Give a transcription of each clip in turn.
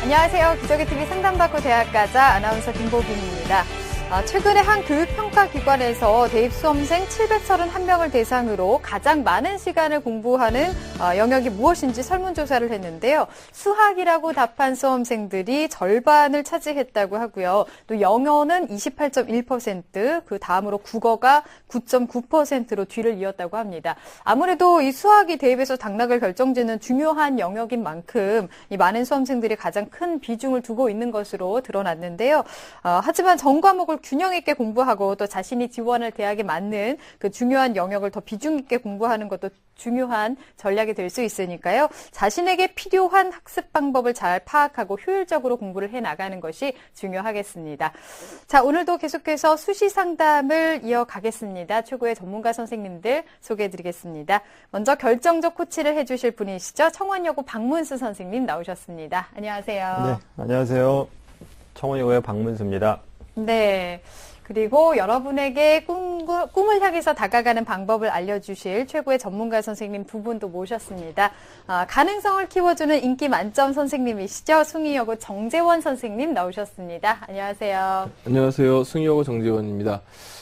안녕하세요. 기적의TV 상담받고 대학가자 아나운서 김보빈입니다. 최근에 한 교육평가기관에서 대입 수험생 731명을 대상으로 가장 많은 시간을 공부하는 영역이 무엇인지 설문조사를 했는데요. 수학이라고 답한 수험생들이 절반을 차지했다고 하고요. 또 영어는 28.1%, 그 다음으로 국어가 9.9%로 뒤를 이었다고 합니다. 아무래도 이 수학이 대입에서 당락을 결정짓는 중요한 영역인 만큼 이 많은 수험생들이 가장 큰 비중을 두고 있는 것으로 드러났는데요. 하지만 전 과목을 균형 있게 공부하고 또 자신이 지원할 대학에 맞는 그 중요한 영역을 더 비중 있게 공부하는 것도 중요한 전략이 될 수 있으니까요. 자신에게 필요한 학습 방법을 잘 파악하고 효율적으로 공부를 해나가는 것이 중요하겠습니다. 자, 오늘도 계속해서 수시 상담을 이어가겠습니다. 최고의 전문가 선생님들 소개해드리겠습니다. 먼저 결정적 코치를 해주실 분이시죠. 청원여고 박문수 선생님 나오셨습니다. 안녕하세요. 네, 안녕하세요. 청원여고의 박문수입니다. 네. 그리고 여러분에게 꿈을 향해서 다가가는 방법을 알려주실 최고의 전문가 선생님 두 분도 모셨습니다. 가능성을 키워주는 인기 만점 선생님이시죠. 숭의여고 정재원 선생님 나오셨습니다. 안녕하세요. 안녕하세요. 숭의여고 정재원입니다.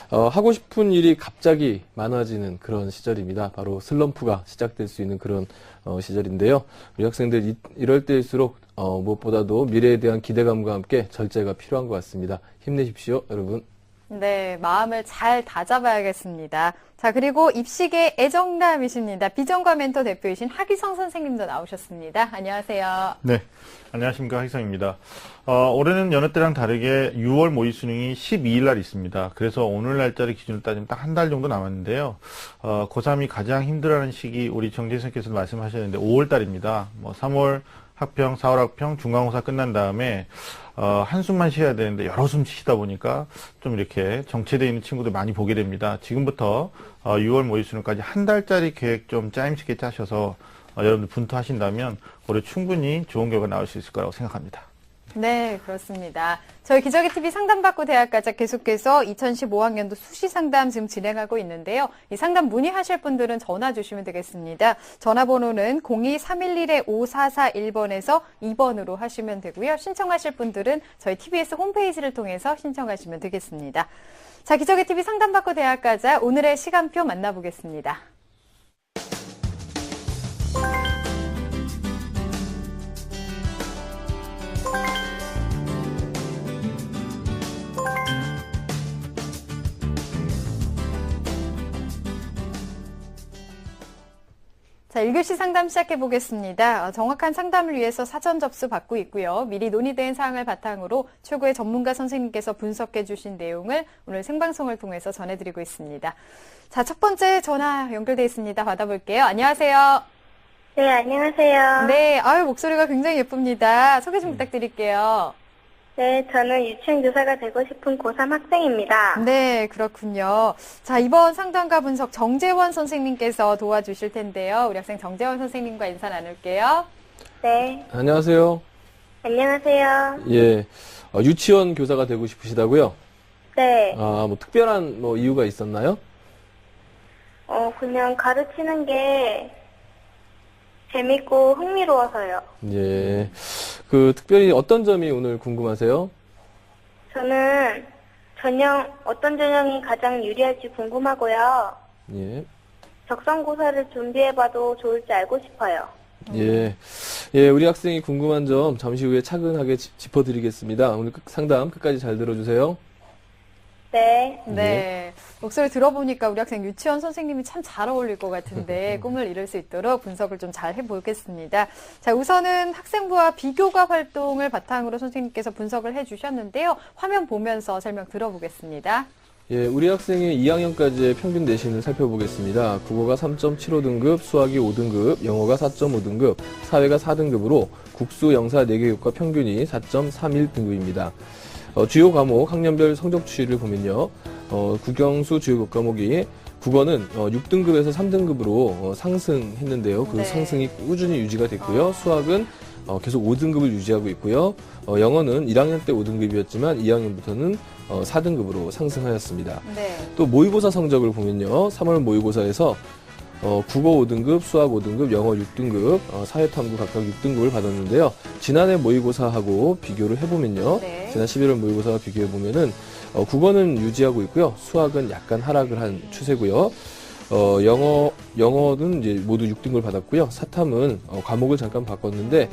하고 싶은 일이 갑자기 많아지는 그런 시절입니다. 바로 슬럼프가 시작될 수 있는 그런 시절인데요. 우리 학생들 이럴 때일수록 무엇보다도 미래에 대한 기대감과 함께 절제가 필요한 것 같습니다. 힘내십시오, 여러분. 네, 마음을 잘 다잡아야겠습니다. 자, 그리고 입시계 애정남이십니다. 비전과 멘토 대표이신 하기성 선생님도 나오셨습니다. 안녕하세요. 네, 안녕하십니까. 하기성입니다. 올해는 여느 때랑 다르게 6월 모의 수능이 12일 날 있습니다. 그래서 오늘 날짜를 기준으로 따지면 딱 한 달 정도 남았는데요. 고3이 가장 힘들어하는 시기 우리 정재 선생님께서도 말씀하셨는데 5월 달입니다. 3월 학평, 4월 학평, 중간고사 끝난 다음에 한숨만 쉬어야 되는데 여러 숨 쉬다 보니까 좀 이렇게 정체되어 있는 친구들 많이 보게 됩니다. 지금부터 6월 모의 수능까지 한 달짜리 계획 좀 짜임새게 짜셔서 여러분들 분투하신다면 올해 충분히 좋은 결과 나올 수 있을 거라고 생각합니다. 네, 그렇습니다. 저희 기적의TV 상담받고 대학가자 계속해서 2015학년도 수시 상담 지금 진행하고 있는데요. 이 상담 문의하실 분들은 전화 주시면 되겠습니다. 전화번호는 02-311-5441번에서 2번으로 하시면 되고요. 신청하실 분들은 저희 TBS 홈페이지를 통해서 신청하시면 되겠습니다. 자, 기적의TV 상담받고 대학가자 오늘의 시간표 만나보겠습니다. 자, 1교시 상담 시작해 보겠습니다. 정확한 상담을 위해서 사전 접수 받고 있고요. 미리 논의된 사항을 바탕으로 최고의 전문가 선생님께서 분석해 주신 내용을 오늘 생방송을 통해서 전해드리고 있습니다. 자, 첫 번째 전화 연결돼 있습니다. 받아볼게요. 안녕하세요. 네, 안녕하세요. 네, 목소리가 굉장히 예쁩니다. 소개 좀 부탁드릴게요. 네, 저는 유치원 교사가 되고 싶은 고3 학생입니다. 네, 그렇군요. 자, 이번 상담과 분석 정재원 선생님께서 도와주실 텐데요. 우리 학생 정재원 선생님과 인사 나눌게요. 네. 안녕하세요. 안녕하세요. 예, 유치원 교사가 되고 싶으시다고요? 네. 특별한 이유가 있었나요? 그냥 가르치는 게 재밌고 흥미로워서요. 예, 특별히 어떤 점이 오늘 궁금하세요? 저는 어떤 전형이 가장 유리할지 궁금하고요. 예. 적성고사를 준비해봐도 좋을지 알고 싶어요. 예, 우리 학생이 궁금한 점 잠시 후에 차근하게 짚어드리겠습니다. 오늘 상담 끝까지 잘 들어주세요. 네. 네. 목소리 들어보니까 우리 학생 유치원 선생님이 참 잘 어울릴 것 같은데 꿈을 이룰 수 있도록 분석을 좀 잘 해보겠습니다. 자, 우선은 학생부와 비교과 활동을 바탕으로 선생님께서 분석을 해주셨는데요. 화면 보면서 설명 들어보겠습니다. 예, 우리 학생의 2학년까지의 평균 내신을 살펴보겠습니다. 국어가 3.75등급, 수학이 5등급, 영어가 4.5등급, 사회가 4등급으로 국수 영사 4개 교과 평균이 4.31 등급입니다. 주요 과목 학년별 성적 추이를 보면요. 국영수 주요 교과목이 국어는 6등급에서 3등급으로 상승했는데요. 그 네. 상승이 꾸준히 유지가 됐고요. 수학은 계속 5등급을 유지하고 있고요. 영어는 1학년 때 5등급이었지만 2학년부터는 4등급으로 상승하였습니다. 네. 또 모의고사 성적을 보면요. 3월 모의고사에서 국어 5등급, 수학 5등급, 영어 6등급, 사회탐구 각각 6등급을 받았는데요. 지난해 모의고사하고 비교를 해보면요. 네. 지난 11월 모의고사와 비교해보면은 국어는 유지하고 있고요. 수학은 약간 하락을 한 추세고요. 영어는 이제 모두 6등급을 받았고요. 사탐은 과목을 잠깐 바꿨는데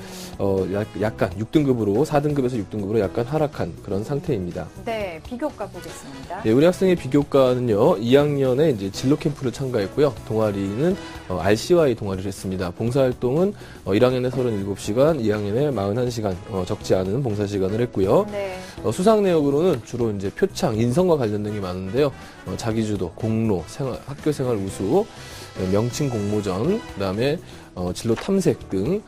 약간 6등급으로 4등급에서 6등급으로 약간 하락한 그런 상태입니다. 네, 비교과 보겠습니다. 예, 우리 학생의 비교과는요, 2학년에 이제 진로 캠프를 참가했고요. 동아리는 RCY 동아리를 했습니다. 봉사활동은 1학년에 37시간, 2학년에 41시간, 적지 않은 봉사 시간을 했고요. 네. 수상 내역으로는 주로 이제 표창, 인성과 관련된 게 많은데요. 자기주도, 공로, 학교 생활 우수, 명칭 공모전, 그다음에 진로 탐색 등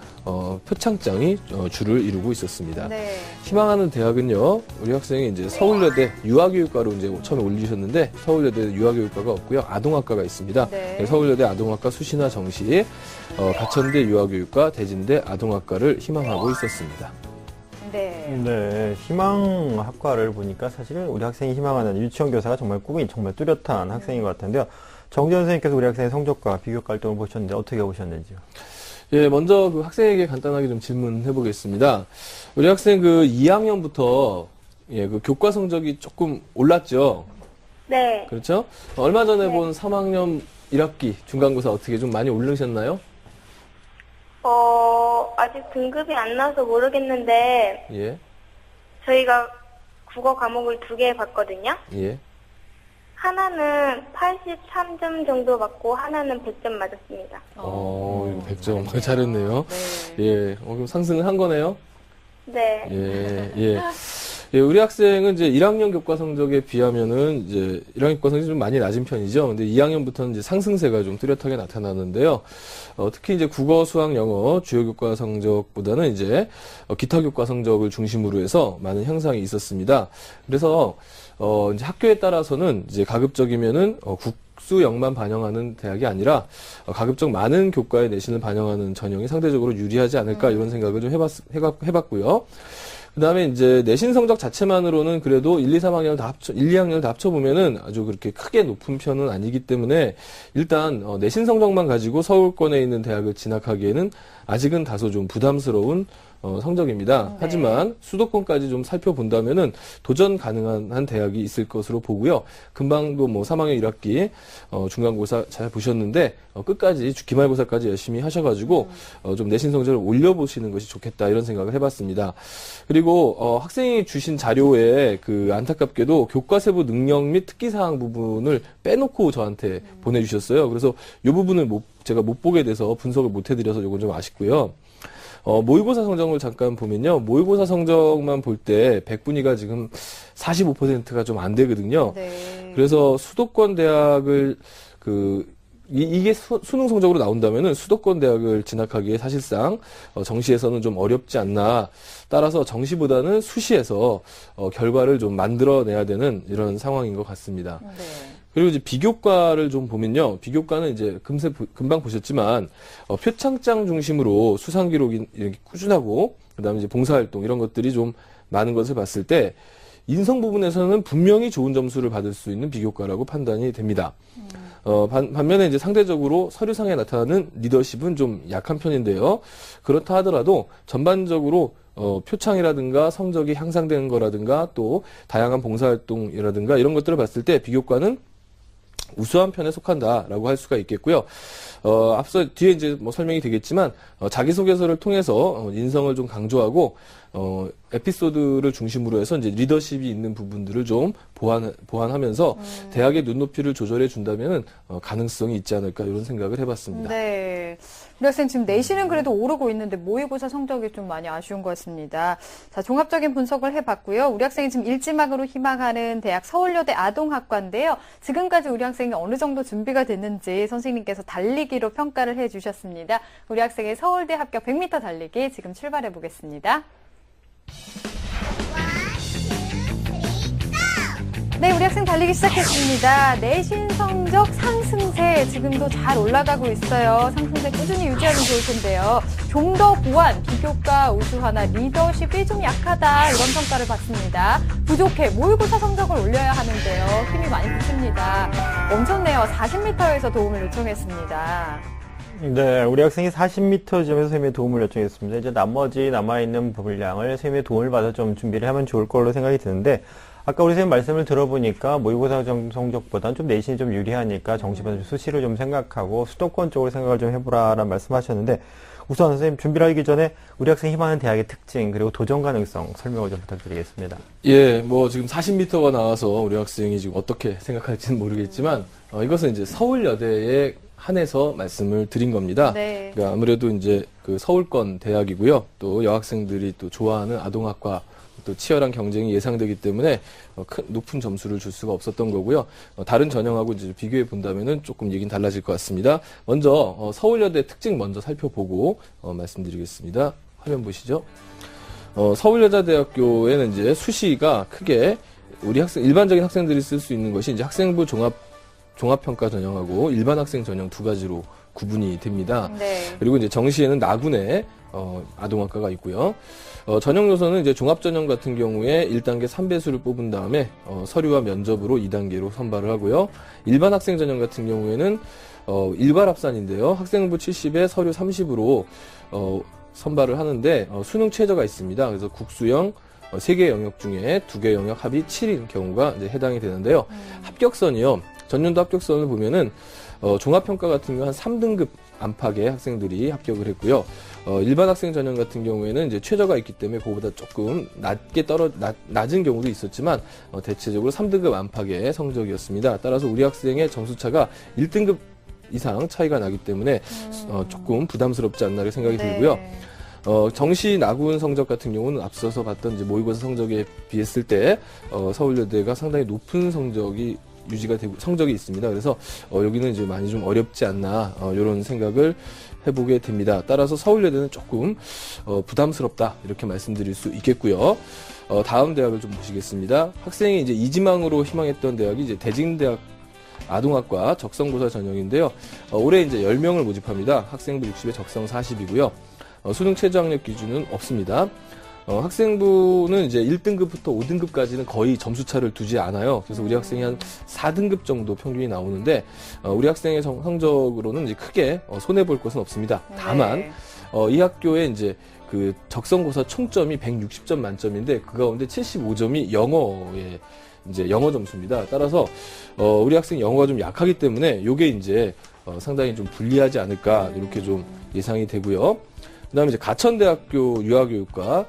표창장이 주를 이루고 있었습니다. 네. 희망하는 대학은요, 우리 학생이 이제 서울여대 유아교육과로 이제 처음에 올리셨는데, 서울여대 유아교육과가 없고요, 아동학과가 있습니다. 네. 서울여대 아동학과 수시나 정시, 가천대 유아교육과, 대진대 아동학과를 희망하고 있었습니다. 네. 네, 희망학과를 보니까 사실 우리 학생이 희망하는 유치원 교사가 정말 꿈이 정말 뚜렷한 학생인 것 같은데요. 정지원 선생님께서 우리 학생의 성적과 비교과 활동을 보셨는데 어떻게 보셨는지요? 예, 먼저 그 학생에게 간단하게 좀 질문해 보겠습니다. 우리 학생 그 2학년부터 그 교과 성적이 조금 올랐죠? 네. 그렇죠? 얼마 전에 네. 본 3학년 1학기 중간고사 어떻게 좀 많이 오르셨나요? 아직 등급이 안 나와서 모르겠는데, 예, 저희가 국어 과목을 2개 봤거든요. 예. 하나는 83점 정도 맞고, 하나는 100점 맞았습니다. 이거 100점. 잘했네요. 네. 예, 그럼 상승을 한 거네요? 네. 예, 예. 예, 우리 학생은 이제 1학년 교과 성적에 비하면은 이제 1학년 교과 성적이 좀 많이 낮은 편이죠. 근데 2학년부터는 이제 상승세가 좀 뚜렷하게 나타나는데요. 특히 이제 국어, 수학, 영어 주요 교과 성적보다는 이제 기타 교과 성적을 중심으로 해서 많은 향상이 있었습니다. 그래서 이제 학교에 따라서는 이제 가급적이면은 국수형만 반영하는 대학이 아니라 가급적 많은 교과의 내신을 반영하는 전형이 상대적으로 유리하지 않을까 이런 생각을 좀 해봤고요. 그 다음에 이제 내신 성적 자체만으로는 그래도 1, 2, 3학년을 다 1, 2학년을 다 합쳐보면은 아주 그렇게 크게 높은 편은 아니기 때문에 일단 내신 성적만 가지고 서울권에 있는 대학을 진학하기에는 아직은 다소 좀 부담스러운 성적입니다. 네. 하지만 수도권까지 좀 살펴본다면은 도전 가능한 대학이 있을 것으로 보고요. 금방도 뭐 3학년 1학기 중간고사 잘 보셨는데 끝까지 기말고사까지 열심히 하셔가지고 좀 내신 성적을 올려보시는 것이 좋겠다 이런 생각을 해봤습니다. 그리고 학생이 주신 자료에 그 안타깝게도 교과 세부 능력 및 특기사항 부분을 빼놓고 저한테 보내주셨어요. 그래서 이 부분을 제가 못 보게 돼서 분석을 못 해드려서 이건 좀 아쉽고요. 모의고사 성적을 잠깐 보면요. 모의고사 성적만 볼 때 100분위가 지금 45%가 좀 안 되거든요. 네. 그래서 수도권 대학을 이게 수능 성적으로 나온다면은 수도권 대학을 진학하기에 사실상 정시에서는 좀 어렵지 않나. 따라서 정시보다는 수시에서 결과를 좀 만들어내야 되는 이런 상황인 것 같습니다. 네. 그리고 이제 비교과를 좀 보면요. 비교과는 이제 금방 보셨지만, 표창장 중심으로 수상 기록이 이렇게 꾸준하고, 그 다음에 이제 봉사활동 이런 것들이 좀 많은 것을 봤을 때, 인성 부분에서는 분명히 좋은 점수를 받을 수 있는 비교과라고 판단이 됩니다. 반면에 이제 상대적으로 서류상에 나타나는 리더십은 좀 약한 편인데요. 그렇다 하더라도 전반적으로 표창이라든가 성적이 향상되는 거라든가 또 다양한 봉사활동이라든가 이런 것들을 봤을 때 비교과는 우수한 편에 속한다라고 할 수가 있겠고요. 앞서 뒤에 이제 뭐 설명이 되겠지만 자기소개서를 통해서 인성을 좀 강조하고 에피소드를 중심으로 해서 이제 리더십이 있는 부분들을 좀 보완하면서 대학의 눈높이를 조절해 준다면은 가능성이 있지 않을까 이런 생각을 해봤습니다. 네. 우리 학생 지금 내신은 그래도 오르고 있는데 모의고사 성적이 좀 많이 아쉬운 것 같습니다. 자, 종합적인 분석을 해봤고요. 우리 학생이 지금 일지망으로 희망하는 대학 서울여대 아동학과인데요. 지금까지 우리 학생이 어느 정도 준비가 됐는지 선생님께서 달리기로 평가를 해주셨습니다. 우리 학생의 서울대 합격 100m 달리기 지금 출발해 보겠습니다. 네, 우리 학생 달리기 시작했습니다. 내신 성적 상승세 지금도 잘 올라가고 있어요. 상승세 꾸준히 유지하면 좋을 텐데요. 좀 더 보완, 기교과 우수화나 리더십이 좀 약하다 이런 평가를 받습니다. 부족해, 모의고사 성적을 올려야 하는데요. 힘이 많이 붙습니다. 멈췄네요. 40m에서 도움을 요청했습니다. 네, 우리 학생이 40m 지점에서 선생님의 도움을 요청했습니다. 이제 나머지 남아있는 분량을 선생님의 도움을 받아 좀 준비를 하면 좋을 걸로 생각이 드는데, 아까 우리 선생님 말씀을 들어보니까 모의고사 성적보다는 좀 내신이 좀 유리하니까 정시보다 수시를 좀 생각하고 수도권 쪽으로 생각을 좀 해보라라는 말씀하셨는데, 우선 선생님 준비를 하기 전에 우리 학생이 희망하는 대학의 특징 그리고 도전 가능성 설명을 좀 부탁드리겠습니다. 예, 뭐 지금 40m가 나와서 우리 학생이 지금 어떻게 생각할지는 모르겠지만 이것은 이제 서울여대에 한해서 말씀을 드린 겁니다. 네. 그러니까 아무래도 이제 그 서울권 대학이고요. 또 여학생들이 또 좋아하는 아동학과 또 치열한 경쟁이 예상되기 때문에 높은 점수를 줄 수가 없었던 거고요. 다른 전형하고 이제 비교해 본다면은 조금 얘기는 달라질 것 같습니다. 먼저 서울여대 특징 먼저 살펴보고 말씀드리겠습니다. 화면 보시죠. 서울여자대학교에는 이제 수시가 크게 우리 일반적인 학생들이 쓸 수 있는 것이 이제 학생부 종합평가 전형하고 일반 학생 전형 두 가지로 구분이 됩니다. 네. 그리고 이제 정시에는 나군에 아동학과가 있고요. 전형 요소는 이제 종합전형 같은 경우에 1단계 3배수를 뽑은 다음에 서류와 면접으로 2단계로 선발을 하고요. 일반 학생 전형 같은 경우에는 일괄합산인데요. 학생부 70에 서류 30으로 선발을 하는데 수능 최저가 있습니다. 그래서 국수형 3개 영역 중에 2개 영역 합이 7인 경우가 이제 해당이 되는데요. 합격선이요. 전년도 합격선을 보면은 종합평가 같은 경우 한 3등급 안팎의 학생들이 합격을 했고요. 일반 학생 전형 같은 경우에는 이제 최저가 있기 때문에 그거보다 조금 낮은 경우도 있었지만 대체적으로 3등급 안팎의 성적이었습니다. 따라서 우리 학생의 점수차가 1등급 이상 차이가 나기 때문에 조금 부담스럽지 않나 이렇게 생각이 들고요. 정시 나군 성적 같은 경우는 앞서서 봤던 이제 모의고사 성적에 비했을 때 서울여대가 상당히 높은 성적이 유지가 되고 성적이 있습니다. 그래서 여기는 이제 많이 좀 어렵지 않나 이런 생각을 해보게 됩니다. 따라서 서울여대는 조금 부담스럽다 이렇게 말씀드릴 수 있겠고요. 다음 대학을 좀 보시겠습니다. 학생이 이제 이지망으로 희망했던 대학이 이제 대진대학 아동학과 적성고사 전형인데요. 올해 이제 10명을 모집합니다. 학생부 60에 적성 40이고요. 수능 최저 학력 기준은 없습니다. 학생부는 이제 1등급부터 5등급까지는 거의 점수차를 두지 않아요. 그래서 우리 학생이 한 4등급 정도 평균이 나오는데, 우리 학생의 성적으로는 이제 크게 손해볼 것은 없습니다. 다만, 이 학교에 이제 그 적성고사 총점이 160점 만점인데, 그 가운데 75점이 영어에 이제 영어 점수입니다. 따라서, 우리 학생이 영어가 좀 약하기 때문에, 요게 이제 상당히 좀 불리하지 않을까, 이렇게 좀 예상이 되고요. 그 다음에 이제 가천대학교 유아교육과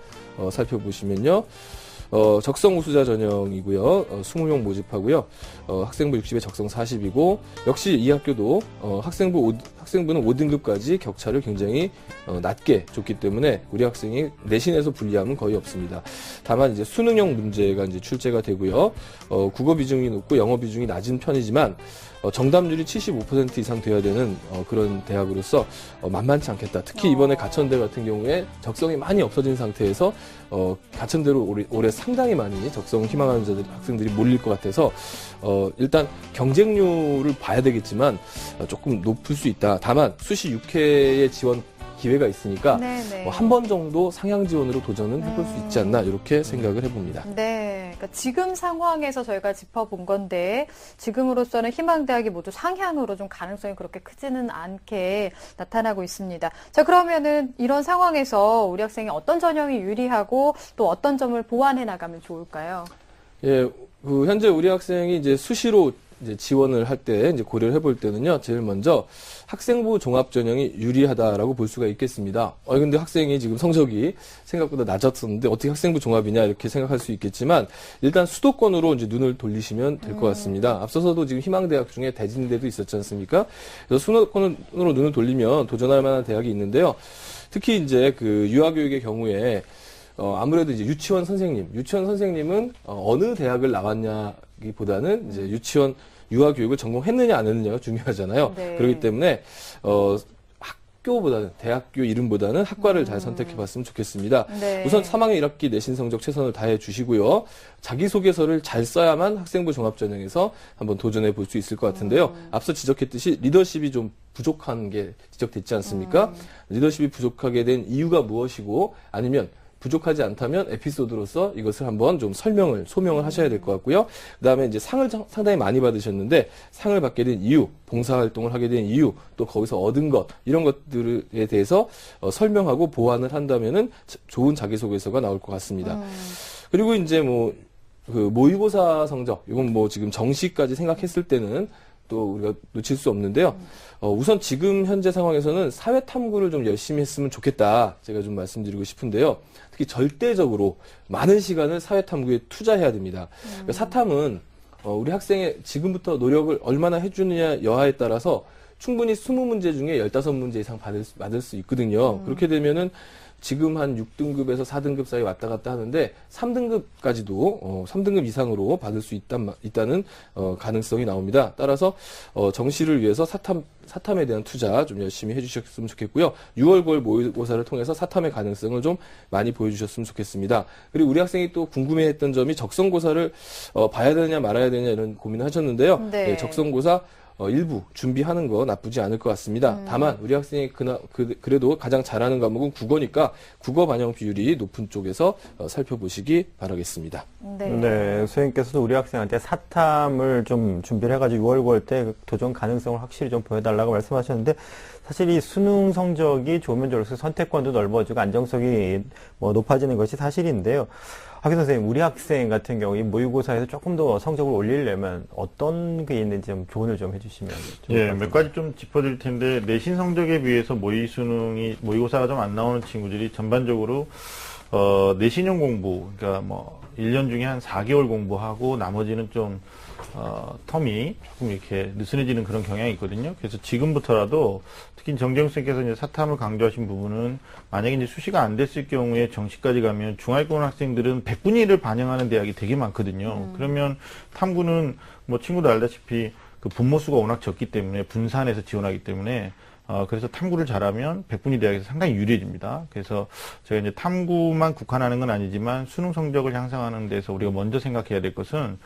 살펴보시면요. 적성 우수자 전형이고요. 20명 모집하고요. 학생부 60에 적성 40이고, 역시 이 학교도 학생부는 5등급까지 격차를 굉장히 낮게 줬기 때문에 우리 학생이 내신에서 불리함은 거의 없습니다. 다만 이제 수능형 문제가 이제 출제가 되고요. 국어 비중이 높고 영어 비중이 낮은 편이지만 정답률이 75% 이상 돼야 되는 그런 대학으로서 만만치 않겠다. 특히 이번에 가천대 같은 경우에 적성이 많이 없어진 상태에서 가천대로 올해 상당히 많이 적성 희망하는 학생들이 몰릴 것 같아서 일단 경쟁률을 봐야 되겠지만 조금 높을 수 있다. 다만 수시 6회의 지원 기회가 있으니까 한 번 정도 상향 지원으로 도전은 해볼 수 있지 않나 이렇게 생각을 해봅니다. 네, 그러니까 지금 상황에서 저희가 짚어본 건데 지금으로서는 희망대학이 모두 상향으로 좀 가능성이 그렇게 크지는 않게 나타나고 있습니다. 자, 그러면은 이런 상황에서 우리 학생이 어떤 전형이 유리하고 또 어떤 점을 보완해 나가면 좋을까요? 예, 현재 우리 학생이 이제 수시로 이제 지원을 할 때 이제 고려를 해볼 때는요, 제일 먼저 학생부 종합 전형이 유리하다라고 볼 수가 있겠습니다. 근데 학생이 지금 성적이 생각보다 낮았었는데 어떻게 학생부 종합이냐 이렇게 생각할 수 있겠지만 일단 수도권으로 이제 눈을 돌리시면 될 것 같습니다. 앞서서도 지금 희망대학 중에 대진대도 있었지 않습니까? 그래서 수도권으로 눈을 돌리면 도전할 만한 대학이 있는데요. 특히 이제 그 유아교육의 경우에 아무래도 이제 유치원 선생님은 어느 대학을 나왔냐기보다는 이제 유치원 유아교육을 전공했느냐 안 했느냐가 중요하잖아요. 네. 그렇기 때문에 학교보다는 대학교 이름보다는 학과를 잘 선택해봤으면 좋겠습니다. 네. 우선 3학년 1학기 내신 성적 최선을 다해 주시고요. 자기소개서를 잘 써야만 학생부 종합전형에서 한번 도전해 볼 수 있을 것 같은데요. 앞서 지적했듯이 리더십이 좀 부족한 게 지적됐지 않습니까? 리더십이 부족하게 된 이유가 무엇이고 아니면 부족하지 않다면 에피소드로서 이것을 한번 좀 소명을 하셔야 될 것 같고요. 그 다음에 이제 상을 상당히 많이 받으셨는데 상을 받게 된 이유, 봉사활동을 하게 된 이유, 또 거기서 얻은 것, 이런 것들에 대해서 설명하고 보완을 한다면은 좋은 자기소개서가 나올 것 같습니다. 그리고 이제 그 모의고사 성적, 이건 지금 정시까지 생각했을 때는 또 우리가 놓칠 수 없는데요. 우선 지금 현재 상황에서는 사회 탐구를 좀 열심히 했으면 좋겠다. 제가 좀 말씀드리고 싶은데요. 특히 절대적으로 많은 시간을 사회 탐구에 투자해야 됩니다. 그러니까 사탐은 우리 학생의 지금부터 노력을 얼마나 해주느냐 여하에 따라서 충분히 20문제 중에 15문제 이상 받을 수 있거든요. 그렇게 되면은 지금 한 6등급에서 4등급 사이 왔다 갔다 하는데 3등급까지도 3등급 이상으로 받을 수 있다는 가능성이 나옵니다. 따라서 정시를 위해서 사탐에 대한 투자 좀 열심히 해주셨으면 좋겠고요. 6월 9월 모의고사를 통해서 사탐의 가능성을 좀 많이 보여주셨으면 좋겠습니다. 그리고 우리 학생이 또 궁금해했던 점이 적성고사를 봐야 되느냐 말아야 되느냐 이런 고민을 하셨는데요. 네. 네, 적성고사 일부 준비하는 거 나쁘지 않을 것 같습니다. 다만 우리 학생이 그래도 가장 잘하는 과목은 국어니까 국어 반영 비율이 높은 쪽에서 살펴보시기 바라겠습니다. 네, 선생님께서도 우리 학생한테 사탐을 좀 준비를 해가지고 6월 9월 때 도전 가능성을 확실히 좀 보여달라고 말씀하셨는데 사실 이 수능 성적이 좋으면 좋을수록 선택권도 넓어지고 안정성이 높아지는 것이 사실인데요. 학 선생님, 우리 학생 같은 경우 이 모의고사에서 조금 더 성적을 올리려면 어떤 게 있는지 좀 조언을 좀 해주시면 예, 몇 가지 좀 짚어드릴 텐데 내신 성적에 비해서 모의고사가 좀 안 나오는 친구들이 전반적으로 내신형 공부, 그러니까 1년 중에 한 4개월 공부하고 나머지는 좀 텀이 조금 이렇게 느슨해지는 그런 경향이 있거든요. 그래서 지금부터라도 특히 정재훈 선생님께서 이제 사탐을 강조하신 부분은 만약에 이제 수시가 안 됐을 경우에 정시까지 가면 중하위권 학생들은 100분의 1을 반영하는 대학이 되게 많거든요. 그러면 탐구는 친구도 알다시피 그 분모 수가 워낙 적기 때문에 분산해서 지원하기 때문에 그래서 탐구를 잘하면 100분위 대학에서 상당히 유리해집니다. 그래서 제가 이제 탐구만 국한하는 건 아니지만 수능 성적을 향상하는 데서 우리가 먼저 생각해야 될 것은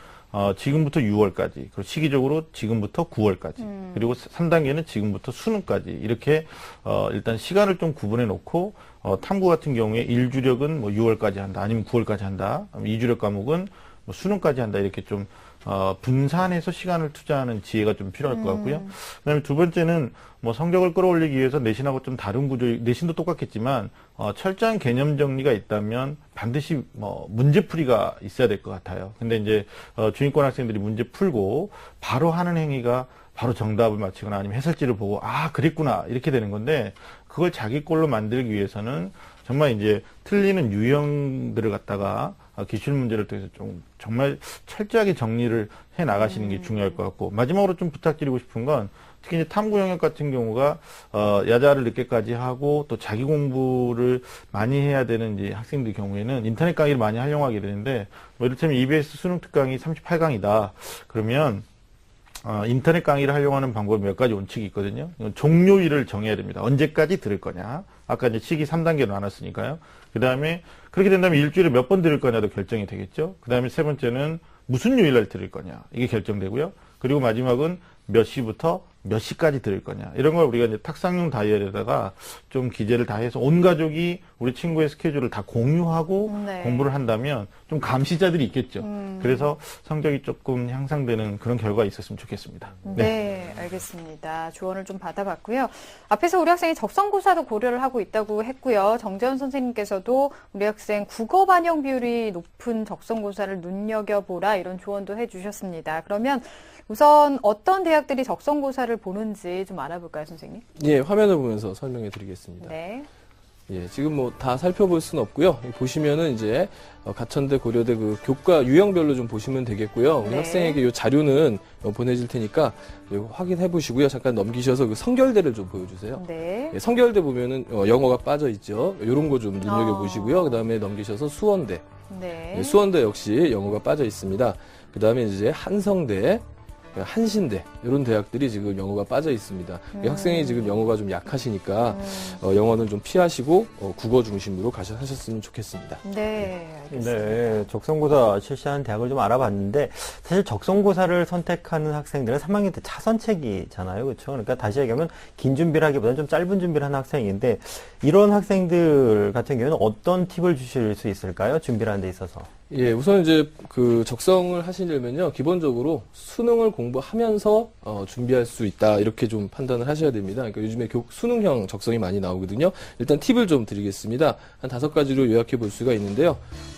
지금부터 6월까지, 그리고 시기적으로 지금부터 9월까지, 그리고 3단계는 지금부터 수능까지, 이렇게, 일단 시간을 좀 구분해 놓고, 탐구 같은 경우에 1주력은 6월까지 한다, 아니면 9월까지 한다, 2주력 과목은 수능까지 한다, 이렇게 좀, 분산해서 시간을 투자하는 지혜가 좀 필요할 것 같고요. 그다음에 두 번째는 성적을 끌어올리기 위해서 내신하고 좀 다른 구조, 내신도 똑같겠지만 철저한 개념 정리가 있다면 반드시 문제풀이가 있어야 될 것 같아요. 근데 이제 중위권 학생들이 문제 풀고 바로 하는 행위가 바로 정답을 맞히거나 아니면 해설지를 보고 그랬구나 이렇게 되는 건데 그걸 자기 걸로 만들기 위해서는 정말 이제 틀리는 유형들을 갖다가 기출 문제를 통해서 좀 정말 철저하게 정리를 해 나가시는 게 중요할 것 같고, 마지막으로 좀 부탁드리고 싶은 건 특히 이제 탐구 영역 같은 경우가 야자를 늦게까지 하고 또 자기 공부를 많이 해야 되는 이제 학생들 경우에는 인터넷 강의를 많이 활용하게 되는데, 이를테면 EBS 수능 특강이 38강이다 그러면 인터넷 강의를 활용하는 방법이 몇 가지 원칙이 있거든요. 종료일을 정해야 됩니다. 언제까지 들을 거냐. 아까 이제 시기 3단계로 나눴으니까요. 그 다음에 그렇게 된다면 일주일에 몇 번 들을 거냐도 결정이 되겠죠. 그 다음에 세 번째는 무슨 요일날 들을 거냐. 이게 결정되고요. 그리고 마지막은 몇 시부터 몇 시까지 들을 거냐. 이런 걸 우리가 이제 탁상용 다이어리에다가 좀 기재를 다 해서 온 가족이 우리 친구의 스케줄을 다 공유하고 네. 공부를 한다면 좀 감시자들이 있겠죠. 그래서 성적이 조금 향상되는 그런 결과가 있었으면 좋겠습니다. 네, 알겠습니다. 조언을 좀 받아봤고요. 앞에서 우리 학생이 적성고사도 고려를 하고 있다고 했고요. 정재현 선생님께서도 우리 학생 국어 반영 비율이 높은 적성고사를 눈여겨보라 이런 조언도 해주셨습니다. 그러면 우선 어떤 대학들이 적성고사를 보는지 좀 알아볼까요, 선생님? 예, 화면을 보면서 설명해 드리겠습니다. 네. 예, 지금 뭐 다 살펴볼 수는 없고요. 보시면은 이제 가천대, 고려대 그 교과 유형별로 좀 보시면 되겠고요. 우리 네. 학생에게 이 자료는 보내질 테니까 확인해 보시고요. 잠깐 넘기셔서 그 성결대를 좀 보여주세요. 네. 예, 성결대 보면은 영어가 빠져 있죠. 이런 거 좀 눈여겨 보시고요. 그다음에 넘기셔서 수원대. 네. 예, 수원대 역시 영어가 빠져 있습니다. 그다음에 이제 한성대, 한신대 이런 대학들이 지금 영어가 빠져 있습니다. 학생이 지금 영어가 좀 약하시니까 영어는 좀 피하시고 국어 중심으로 하셨으면 좋겠습니다. 네, 알겠습니다. 네, 적성고사 실시하는 대학을 좀 알아봤는데 사실 적성고사를 선택하는 학생들은 3학년 때 차선책이잖아요. 그렇죠? 그러니까 다시 얘기하면 긴 준비를 하기보다는 좀 짧은 준비를 하는 학생인데 이런 학생들 같은 경우는 어떤 팁을 주실 수 있을까요? 준비를 하는 데 있어서. 예, 우선 이제 그 적성을 하시려면요, 기본적으로 수능을 공부하면서 준비할 수 있다 이렇게 좀 판단을 하셔야 됩니다. 그러니까 요즘에 수능형 적성이 많이 나오거든요. 일단 팁을 좀 드리겠습니다. 한 5가지로 요약해 볼 수가 있는데요.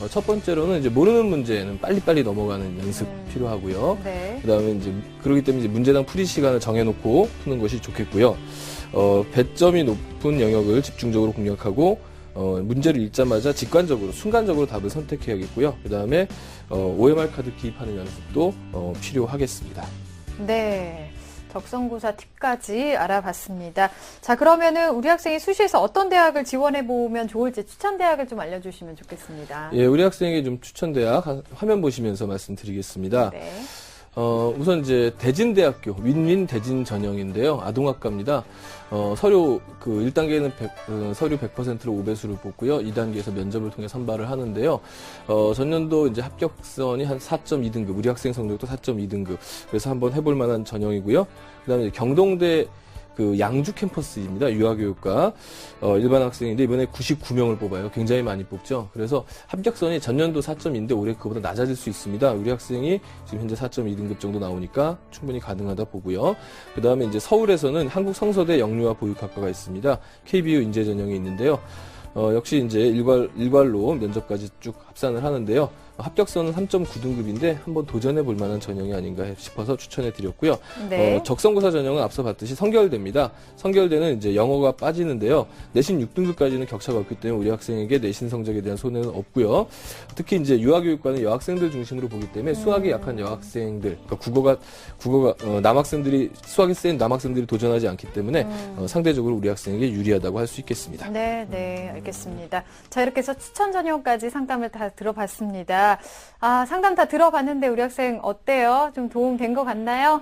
첫 번째로는 이제 모르는 문제는 빨리빨리 넘어가는 연습 필요하고요. 네. 그다음에 이제 그렇기 때문에 이제 문제당 풀이 시간을 정해놓고 푸는 것이 좋겠고요. 배점이 높은 영역을 집중적으로 공략하고 문제를 읽자마자 직관적으로, 순간적으로 답을 선택해야겠고요. 그 다음에 OMR 카드 기입하는 연습도 필요하겠습니다. 네. 적성고사 팁까지 알아봤습니다. 자, 그러면은 우리 학생이 수시에서 어떤 대학을 지원해보면 좋을지 추천 대학을 좀 알려주시면 좋겠습니다. 예, 우리 학생에게 좀 추천 대학 화면 보시면서 말씀드리겠습니다. 네. 우선 이제 대진대학교, 윈윈 대진 전형인데요. 아동학과입니다. 서류, 1단계는 서류 100%로 5배수를 뽑고요. 2단계에서 면접을 통해 선발을 하는데요. 전년도 이제 합격선이 한 4.2등급, 우리 학생 성적도 4.2등급. 그래서 한번 해볼 만한 전형이고요. 그 다음에 경동대 양주 캠퍼스입니다. 유아교육과 일반 학생인데 이번에 99명을 뽑아요. 굉장히 많이 뽑죠. 그래서 합격선이 전년도 4.2인데 올해 그보다 낮아질 수 있습니다. 우리 학생이 지금 현재 4.2등급 정도 나오니까 충분히 가능하다 보고요. 그 다음에 이제 서울에서는 한국성서대 영유아 보육학과가 있습니다. KBU 인재 전형이 있는데요. 역시 이제 일괄로 면접까지 쭉 합산을 하는데요. 합격선은 3.9등급인데 한번 도전해 볼 만한 전형이 아닌가 싶어서 추천해 드렸고요. 네. 적성고사 전형은 앞서 봤듯이 성결대입니다. 성결대는 이제 영어가 빠지는데요. 내신 6등급까지는 격차가 없기 때문에 우리 학생에게 내신 성적에 대한 손해는 없고요. 특히 이제 유아교육과는 여학생들 중심으로 보기 때문에 수학이 약한 여학생들, 그러니까 국어가 남학생들이 수학이 센 남학생들이 도전하지 않기 때문에 상대적으로 우리 학생에게 유리하다고 할 수 있겠습니다. 네, 네, 알겠습니다. 자, 이렇게 해서 추천 전형까지 상담을 다 들어봤습니다. 상담 다 들어봤는데 우리 학생 어때요? 좀 도움 된 것 같나요?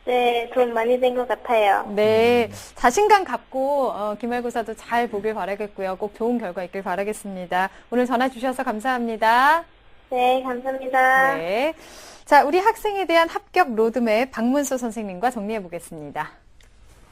네, 도움 많이 된 것 같아요. 네, 자신감 갖고 기말고사도 잘 보길 바라겠고요. 꼭 좋은 결과 있길 바라겠습니다. 오늘 전화 주셔서 감사합니다. 네, 감사합니다. 네, 자, 우리 학생에 대한 합격 로드맵 박문수 선생님과 정리해 보겠습니다.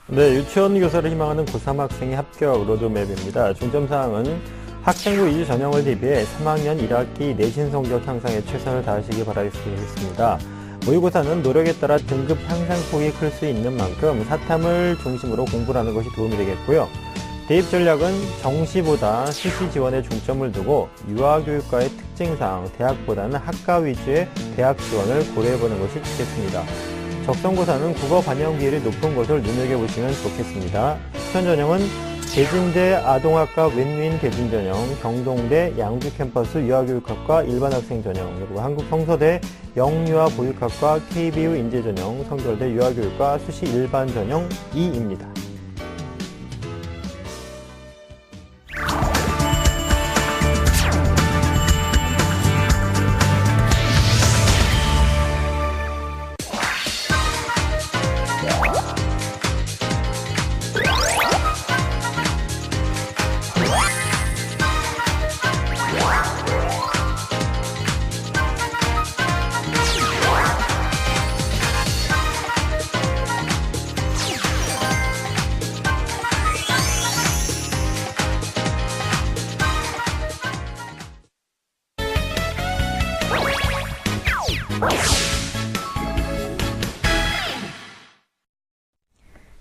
네, 유치원 교사를 희망하는 고3 학생의 합격 로드맵입니다. 중점사항은 학생부 2주 전형을 대비해 3학년 1학기 내신 성적 향상에 최선을 다하시기 바라겠습니다. 모의고사는 노력에 따라 등급 향상폭이 클 수 있는 만큼 사탐을 중심으로 공부를 하는 것이 도움이 되겠고요. 대입 전략은 정시보다 수시 지원에 중점을 두고 유아교육과의 특징상 대학보다는 학과 위주의 대학 지원을 고려해보는 것이 좋겠습니다. 적성고사는 국어 반영 비율이 높은 것을 눈여겨보시면 좋겠습니다. 추천 전형은 대진대 아동학과 윈윈 대진 전형, 경동대 양주 캠퍼스 유아교육학과 일반 학생 전형, 그리고 한국성서대 영유아 보육학과 KBU 인재 전형, 성결대 유아교육과 수시 일반 전형 2입니다.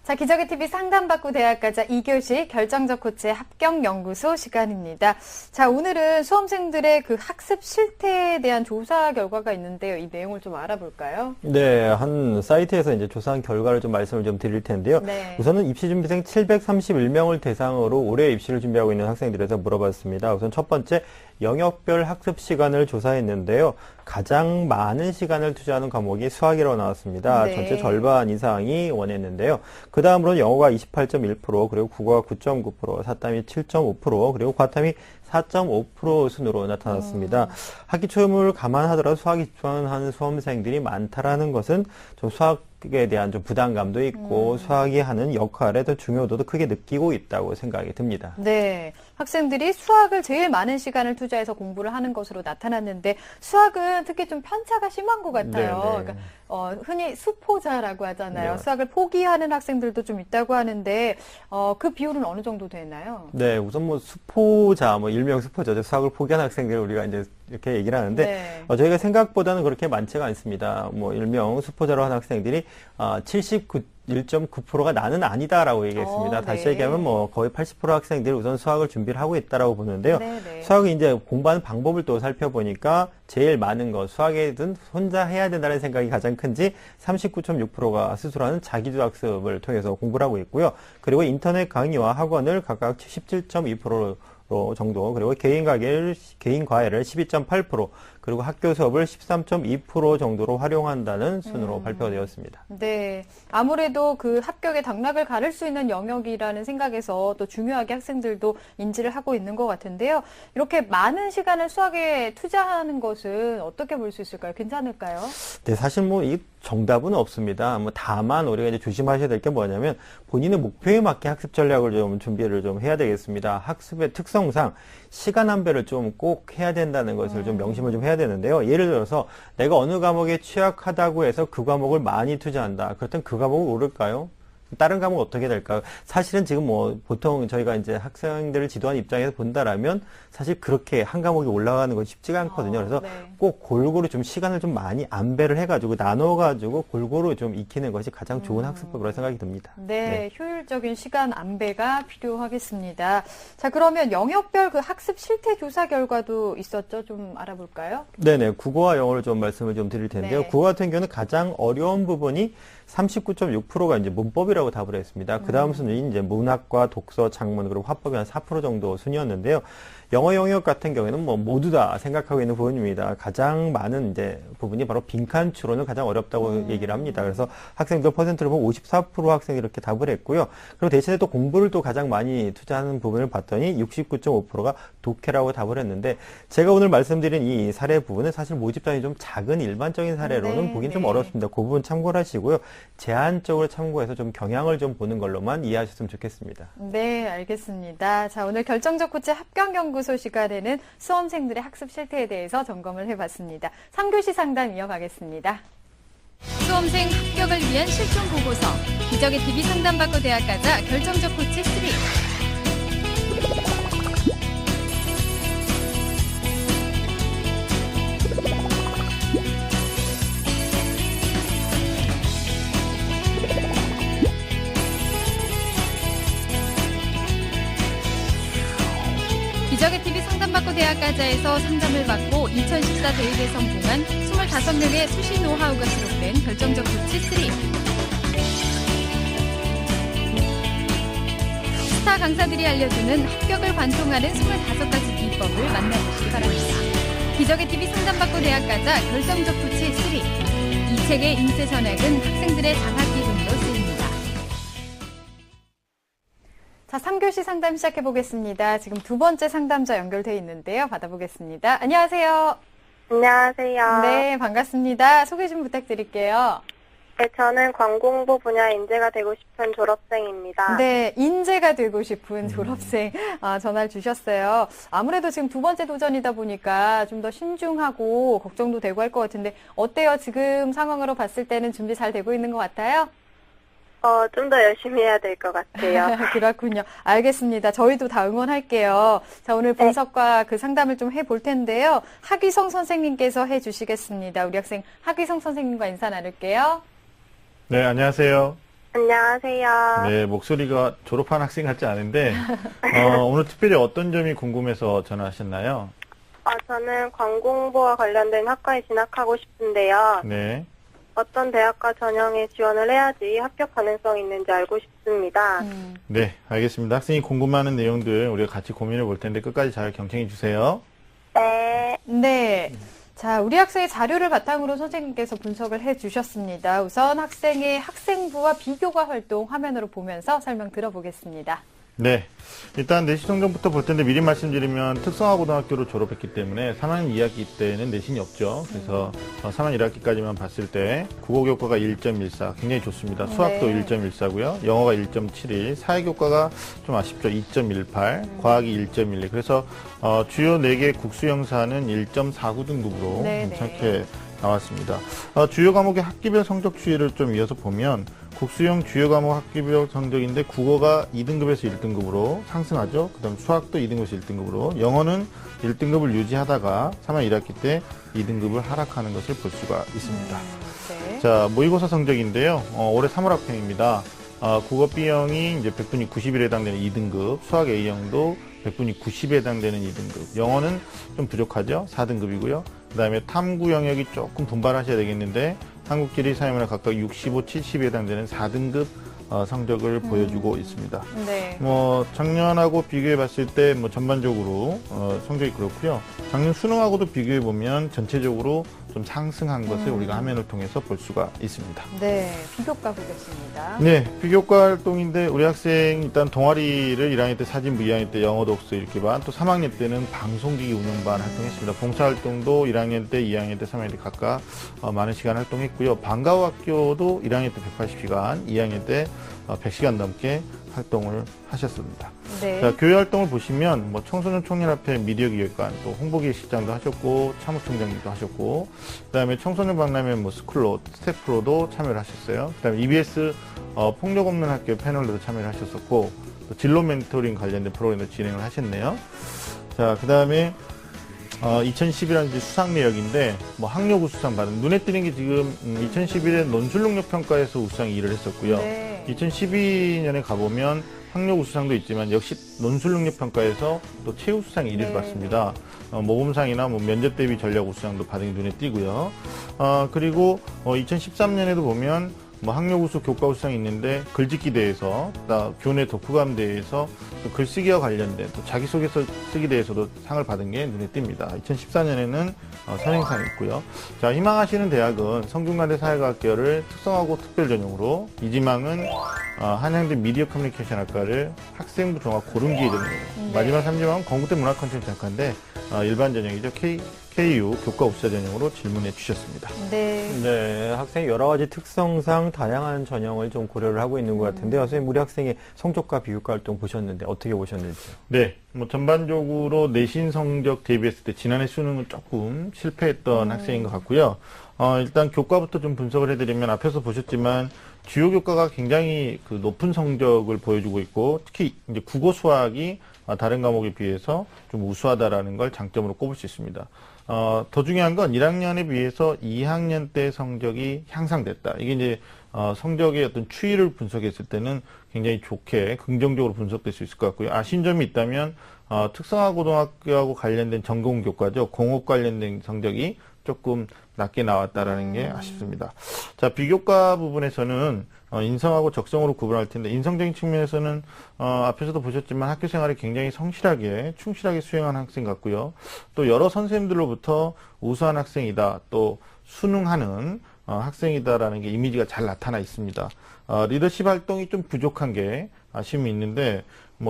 자, 기적의 TV 상담받고 대학 가자 2교시 결정적 코치의 합격연구소 시간입니다. 자, 오늘은 수험생들의 그 학습 실태에 대한 조사 결과가 있는데요. 이 내용을 좀 알아볼까요? 네, 한 사이트에서 이제 조사한 결과를 좀 말씀을 좀 드릴 텐데요. 네. 우선은 입시준비생 731명을 대상으로 올해 입시를 준비하고 있는 학생들에서 물어봤습니다. 우선 첫 번째, 영역별 학습 시간을 조사했는데요. 가장 많은 시간을 투자하는 과목이 수학이라고 나왔습니다. 네. 전체 절반 이상이 원했는데요. 그 다음으로는 영어가 28.1%, 그리고 국어가 9.9%, 사탐이 7.5%, 그리고 과탐이 4.5% 순으로 나타났습니다. 학기 초험을 감안하더라도 수학에 집중하는 수험생들이 많다라는 것은 좀 수학에 대한 좀 부담감도 있고 수학이 하는 역할에 더 중요도도 크게 느끼고 있다고 생각이 듭니다. 네. 학생들이 수학을 제일 많은 시간을 투자해서 공부를 하는 것으로 나타났는데 수학은 특히 좀 편차가 심한 것 같아요. 네, 네. 그러니까 흔히 수포자라고 하잖아요. 네. 수학을 포기하는 학생들도 좀 있다고 하는데 그 비율은 어느 정도 되나요? 네, 우선 뭐 수포자, 뭐 일명 수포자죠. 수학을 포기한 학생들을 우리가 이제 이렇게 얘기를 하는데 네. 저희가 생각보다는 그렇게 많지가 않습니다. 뭐 일명 수포자로 한 학생들이 1.9%가 나는 아니다라고 얘기했습니다. 다시 네. 얘기하면 뭐 거의 80% 학생들이 우선 수학을 준비를 하고 있다라고 보는데요. 네, 네. 수학을 이제 공부하는 방법을 또 살펴보니까 제일 많은 거 수학에든 혼자 해야 된다는 생각이 가장 큰지 39.6%가 스스로 하는 자기주도 학습을 통해서 공부를 하고 있고요. 그리고 인터넷 강의와 학원을 각각 17.2% 정도, 그리고 개인 과외를 12.8%, 그리고 학교 수업을 13.2% 정도로 활용한다는 순으로 발표가 되었습니다. 네. 아무래도 그 합격의 당락을 가를 수 있는 영역이라는 생각에서 또 중요하게 학생들도 인지를 하고 있는 것 같은데요. 이렇게 많은 시간을 수학에 투자하는 것은 어떻게 볼 수 있을까요? 괜찮을까요? 네, 사실 뭐 이 정답은 없습니다. 뭐 다만 우리가 이제 조심하셔야 될 게 뭐냐면 본인의 목표에 맞게 학습 전략을 좀 준비를 좀 해야 되겠습니다. 학습의 특성상 시간 안배를 좀 꼭 해야 된다는 것을 좀 명심을 좀 해야 되는데요. 예를 들어서 내가 어느 과목에 취약하다고 해서 그 과목을 많이 투자한다. 그렇다면 그 과목을 오를까요? 다른 과목 어떻게 될까요? 사실은 지금 뭐 보통 저희가 이제 학생들을 지도하는 입장에서 본다라면 사실 그렇게 한 과목이 올라가는 건 쉽지가 않거든요. 그래서 네. 꼭 골고루 좀 시간을 좀 많이 안배를 해가지고 나눠가지고 골고루 좀 익히는 것이 가장 좋은 학습법이라고 생각이 듭니다. 네, 효율적인 시간 안배가 필요하겠습니다. 자, 그러면 영역별 그 학습 실태 조사 결과도 있었죠? 좀 알아볼까요? 네네. 국어와 영어를 좀 말씀을 좀 드릴 텐데요. 네. 국어 같은 경우는 가장 어려운 부분이 39.6%가 이제 문법이라고 답을 했습니다. 그 다음 순위는 이제 문학과 독서, 작문, 그리고 화법이 한 4% 정도 순위였는데요. 영어 영역 같은 경우에는 뭐 모두 다 생각하고 있는 부분입니다. 가장 많은 이제 부분이 바로 빈칸 추론은 가장 어렵다고 얘기를 합니다. 그래서 학생들 퍼센트를 보면 54% 학생이 이렇게 답을 했고요. 그리고 대신에 또 공부를 또 가장 많이 투자하는 부분을 봤더니 69.5%가 독해라고 답을 했는데 제가 오늘 말씀드린 이 사례 부분은 사실 모집단이 좀 작은 일반적인 사례로는 네, 보긴 좀 네. 어렵습니다. 그 부분 참고를 하시고요. 제한적으로 참고해서 좀 경향을 좀 보는 걸로만 이해하셨으면 좋겠습니다. 네, 알겠습니다. 자, 오늘 결정적 코치 합격연구소 시간에는 수험생들의 학습 실태에 대해서 점검을 해봤습니다. 3교시 상담 이어가겠습니다. 수험생 합격을 위한 실종 보고서, 기적의 TV 상담받고 대학 가자 결정적 코치 3. 기적의 TV 상담받고 대학 가자에서 상담을 받고 2014 대입에 성공한 25명의 수시 노하우가 수록된 결정적 코치 3. 스타 강사들이 알려주는 합격을 관통하는 25가지 비법을 만나보시기 바랍니다. 기적의 TV 상담받고 대학 가자 결정적 코치 3. 이 책의 인쇄 전액은 학생들의 장학 기금으로 쓰입니다. 자, 3교시 상담 시작해 보겠습니다. 지금 두 번째 상담자 연결돼 있는데요. 받아보겠습니다. 안녕하세요. 안녕하세요. 네, 반갑습니다. 소개 좀 부탁드릴게요. 네, 저는 관공부 분야 인재가 되고 싶은 졸업생입니다. 네, 인재가 되고 싶은 졸업생 전화를 주셨어요. 아무래도 지금 두 번째 도전이다 보니까 좀 더 신중하고 걱정도 되고 할 것 같은데 어때요? 지금 상황으로 봤을 때는 준비 잘 되고 있는 것 같아요? 좀 더 열심히 해야 될 것 같아요. 그렇군요. 알겠습니다. 저희도 다 응원할게요. 자, 오늘 분석과 그 상담을 좀 해볼 텐데요. 하기성 선생님께서 해주시겠습니다. 우리 학생 하기성 선생님과 인사 나눌게요. 네, 안녕하세요. 안녕하세요. 네, 목소리가 졸업한 학생 같지 않은데, 오늘 특별히 어떤 점이 궁금해서 전화하셨나요? 저는 광공부와 관련된 학과에 진학하고 싶은데요. 네. 어떤 대학과 전형에 지원을 해야지 합격 가능성이 있는지 알고 싶습니다. 네, 알겠습니다. 학생이 궁금해하는 내용들 우리가 같이 고민해 볼 텐데 끝까지 잘 경청해 주세요. 네. 네. 자, 우리 학생의 자료를 바탕으로 선생님께서 분석을 해주셨습니다. 우선 학생의 학생부와 비교과 활동 화면으로 보면서 설명 들어보겠습니다. 네. 일단 내신 성적부터 볼 텐데 미리 말씀드리면 특성화고등학교로 졸업했기 때문에 3학년 2학기 때는 내신이 없죠. 그래서 3학년 1학기까지만 봤을 때 국어교과가 1.14 굉장히 좋습니다. 수학도 네. 1.14고요. 영어가 1.71, 사회교과가 좀 아쉽죠. 2.18, 과학이 1.12. 그래서 주요 4개 국수영사는 1.49 등급으로 네, 괜찮게 나왔습니다. 주요 과목의 학기별 성적 추이를 좀 이어서 보면 국수형 주요 과목 학기별 성적인데 국어가 2등급에서 1등급으로 상승하죠. 그 다음 수학도 2등급에서 1등급으로 영어는 1등급을 유지하다가 3학 1학기 때 2등급을 하락하는 것을 볼 수가 있습니다. 네. 자, 모의고사 성적인데요. 올해 3월 학평입니다. 국어 B형이 이제 100분이 90일에 해당되는 2등급, 수학 A형도 100분이 90에 해당되는 2등급, 영어는 좀 부족하죠. 4등급이고요. 그 다음에 탐구 영역이 조금 분발하셔야 되겠는데 한국지리 사회문화 각각 65, 70에 해당되는 4등급 성적을 보여주고 있습니다. 네. 작년하고 비교해 봤을 때 전반적으로 성적이 그렇고요. 작년 수능하고도 비교해 보면 전체적으로 좀 상승한 것을 우리가 화면을 통해서 볼 수가 있습니다. 네. 비교과 보겠습니다. 네, 비교과 활동인데 우리 학생 일단 동아리를 1학년 때 사진부, 2학년 때 영어 독서 읽기 반, 또 3학년 때는 방송기기 운영반 활동했습니다. 봉사활동도 1학년 때, 2학년 때, 3학년 때 각각 많은 시간 활동했고요. 방과후학교도 1학년 때 180시간, 2학년 때 100시간 넘게 활동을 하셨습니다. 네. 자, 교회 활동을 보시면 청소년 청년협회 미디어 기획관, 또 홍보기획실장도 하셨고 사무총장님도 하셨고, 그다음에 청소년 박람회 스쿨로 스태프로도 참여를 하셨어요. 그다음에 EBS 폭력 없는 학교 패널로도 참여를 하셨었고, 또 진로 멘토링 관련된 프로그램도 진행을 하셨네요. 자, 그다음에 2011년 수상 내역인데 학력우 수상 받은, 눈에 띄는 게 지금 2011년 논술능력 평가에서 우수상 2위를 했었고요. 네. 2012년에 가보면 학력우 수상도 있지만 역시 논술능력 평가에서 또 최우 수상 1위를 네. 받습니다. 모범상이나 면접 대비 전략 우수상도 받은 게 눈에 띄고요. 그리고 2013년에도 보면 학력우수 교과우수상이 있는데 글짓기 대회에서, 교내 독후감 대회에서 또 글쓰기와 관련된 또 자기소개서 쓰기 대회에서도 상을 받은 게 눈에 띕니다. 2014년에는 선행상이 있고요. 자, 희망하시는 대학은 성균관대 사회과학계열을 특성화고 특별 전형으로, 이지망은 한양대 미디어 커뮤니케이션 학과를 학생부 종합 고른기회 전형으로, 네. 마지막 3지망은 건국대 문화콘텐츠 학과인데 일반 전형이죠. KU 교과 우수자 전형으로 질문해 주셨습니다. 네. 네, 학생의 여러 가지 특성상 다양한 전형을 좀 고려를 하고 있는 것 같은데요. 선생님, 우리 학생의 성적과 비교과 활동 보셨는데 어떻게 보셨는지요? 네, 전반적으로 내신 성적 대비했을 때 지난해 수능은 조금 실패했던 학생인 것 같고요. 일단 교과부터 좀 분석을 해드리면 앞에서 보셨지만 주요 교과가 굉장히 높은 성적을 보여주고 있고, 특히 이제 국어 수학이 다른 과목에 비해서 좀 우수하다라는 걸 장점으로 꼽을 수 있습니다. 더 중요한 건 1학년에 비해서 2학년 때 성적이 향상됐다. 이게 이제 성적의 어떤 추이를 분석했을 때는 굉장히 좋게 긍정적으로 분석될 수 있을 것 같고요. 아쉬운 점이 있다면 특성화고등학교하고 관련된 전공 교과죠. 공업 관련된 성적이 조금 낮게 나왔다라는 게 아쉽습니다. 자, 비교과 부분에서는 인성하고 적성으로 구분할 텐데, 인성적인 측면에서는 앞에서도 보셨지만 학교 생활을 굉장히 성실하게 충실하게 수행한 학생 같고요. 또 여러 선생님들로부터 우수한 학생이다, 또 수능하는 학생이다라는 게 이미지가 잘 나타나 있습니다. 리더십 활동이 좀 부족한 게 아쉬움이 있는데,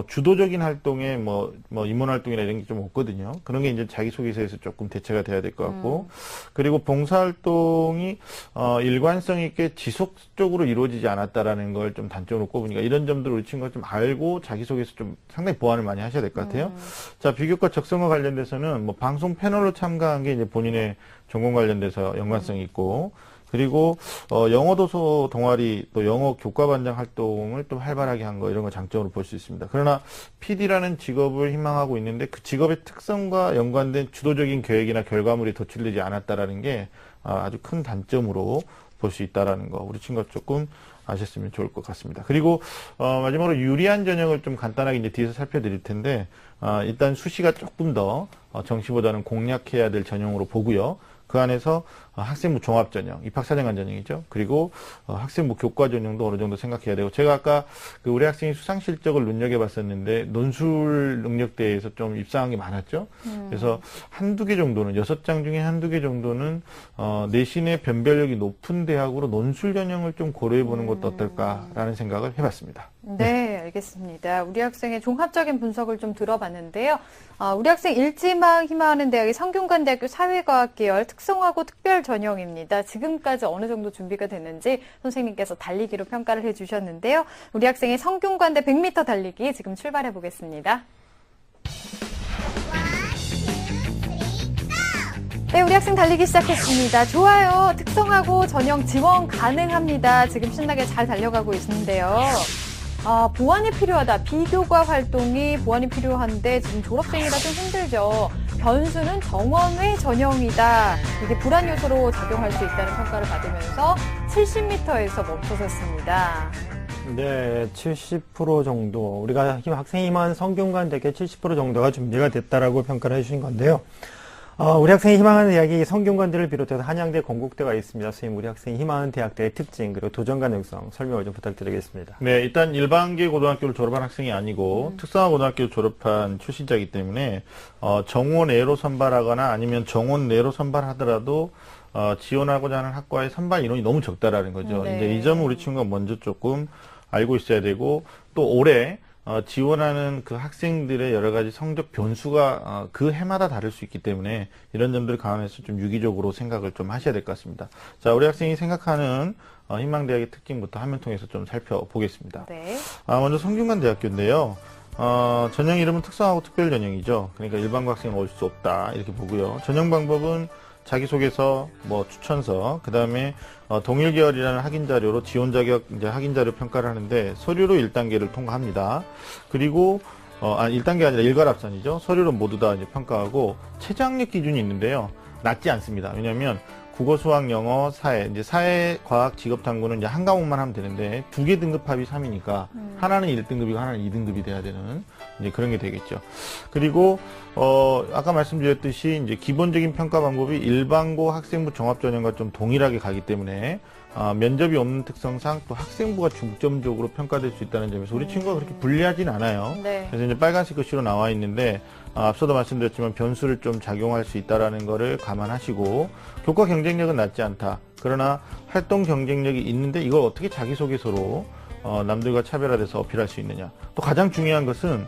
주도적인 활동에 임원 활동이나 이런 게 좀 없거든요. 그런 게 이제 자기소개서에서 조금 대체가 돼야 될 것 같고, 그리고 봉사활동이 일관성 있게 지속적으로 이루어지지 않았다라는 걸 좀 단점으로 꼽으니까, 이런 점들을 우리 친구가 좀 알고 자기소개서 좀 상당히 보완을 많이 하셔야 될 것 같아요. 자, 비교과 적성과 관련돼서는 방송 패널로 참가한 게 이제 본인의 전공 관련돼서 연관성이 있고, 그리고 영어 도서 동아리 또 영어 교과반장 활동을 좀 활발하게 한 거 이런 거 장점으로 볼 수 있습니다. 그러나 PD라는 직업을 희망하고 있는데 그 직업의 특성과 연관된 주도적인 계획이나 결과물이 도출되지 않았다라는 게 아주 큰 단점으로 볼 수 있다라는 거 우리 친구가 조금 아셨으면 좋을 것 같습니다. 그리고 마지막으로 유리한 전형을 좀 간단하게 이제 뒤에서 살펴드릴 텐데 일단 수시가 조금 더 정시보다는 공략해야 될 전형으로 보고요. 그 안에서 학생부 종합 전형, 입학사정관 전형이죠. 그리고 학생부 교과 전형도 어느 정도 생각해야 되고, 제가 아까 그 우리 학생이 수상 실적을 눈여겨봤었는데 논술 능력대에서 좀 입상한 게 많았죠. 그래서 한두 개 정도는 6장 중에 한두 개 정도는 내신의 변별력이 높은 대학으로 논술 전형을 좀 고려해보는 것도 어떨까라는 생각을 해봤습니다. 네, 알겠습니다. 우리 학생의 종합적인 분석을 좀 들어봤는데요. 우리 학생 일지망 희망하는 대학이 성균관대학교 사회과학 계열 특성화고 특별 전형입니다. 지금까지 어느 정도 준비가 됐는지 선생님께서 달리기로 평가를 해주셨는데요. 우리 학생의 성균관대 100m 달리기 지금 출발해 보겠습니다. 네, 우리 학생 달리기 시작했습니다. 좋아요. 특성화고 전형 지원 가능합니다. 지금 신나게 잘 달려가고 있는데요. 보완이 필요하다. 비교과 활동이 보완이 필요한데 지금 졸업생이라 좀 힘들죠. 변수는 정원외 전형이다. 이게 불안 요소로 작용할 수 있다는 평가를 받으면서 70m에서 멈춰섰습니다. 네, 70% 정도. 우리가 학생이 희망한 성균관대학교 70% 정도가 준비가 됐다라고 평가를 해주신 건데요. 우리 학생이 희망하는 대학이 성균관대를 비롯해서 한양대, 건국대가 있습니다. 선생님, 우리 학생이 희망하는 대학대의 특징 그리고 도전 가능성 설명을 좀 부탁드리겠습니다. 네, 일단 일반계 고등학교를 졸업한 학생이 아니고 특성화 고등학교를 졸업한 출신자이기 때문에 정원 외로 선발하거나 아니면 정원 내로 선발하더라도 지원하고자 하는 학과의 선발 인원이 너무 적다라는 거죠. 네. 이제 이 점을 우리 친구가 먼저 조금 알고 있어야 되고, 또 올해 지원하는 그 학생들의 여러 가지 성적 변수가 그 해마다 다를 수 있기 때문에 이런 점들을 감안해서 좀 유기적으로 생각을 좀 하셔야 될 것 같습니다. 자, 우리 학생이 생각하는 희망대학의 특징부터 화면 통해서 좀 살펴보겠습니다. 네. 먼저 성균관대학교인데요. 전형 이름은 특성화고 특별전형이죠. 그러니까 일반고 학생은 올 수 없다 이렇게 보고요. 전형 방법은 자기소개서, 추천서, 그 다음에 동일 계열이라는 확인 자료로 지원 자격 이제 확인 자료 평가를 하는데 서류로 1단계를 통과합니다. 그리고 1단계 아니라 일괄합산이죠. 서류로 모두 다 이제 평가하고 최저학력 기준이 있는데요. 낮지 않습니다. 왜냐하면 국어, 수학, 영어, 사회, 이제 사회, 과학, 직업 탐구는 이제 한 과목만 하면 되는데 2개 등급합이 3이니까 하나는 1등급이고 하나는 2등급이 돼야 되는 이제 그런 게 되겠죠. 그리고 아까 말씀드렸듯이 이제 기본적인 평가 방법이 일반고 학생부 종합전형과 좀 동일하게 가기 때문에 면접이 없는 특성상 또 학생부가 중점적으로 평가될 수 있다는 점에서 우리 친구가 그렇게 불리하진 않아요. 네. 그래서 이제 빨간색 글씨로 나와 있는데 앞서도 말씀드렸지만 변수를 좀 작용할 수 있다라는 거를 감안하시고 교과 경쟁력은 낮지 않다. 그러나 활동 경쟁력이 있는데 이걸 어떻게 자기소개서로 남들과 차별화돼서 어필할 수 있느냐. 또 가장 중요한 것은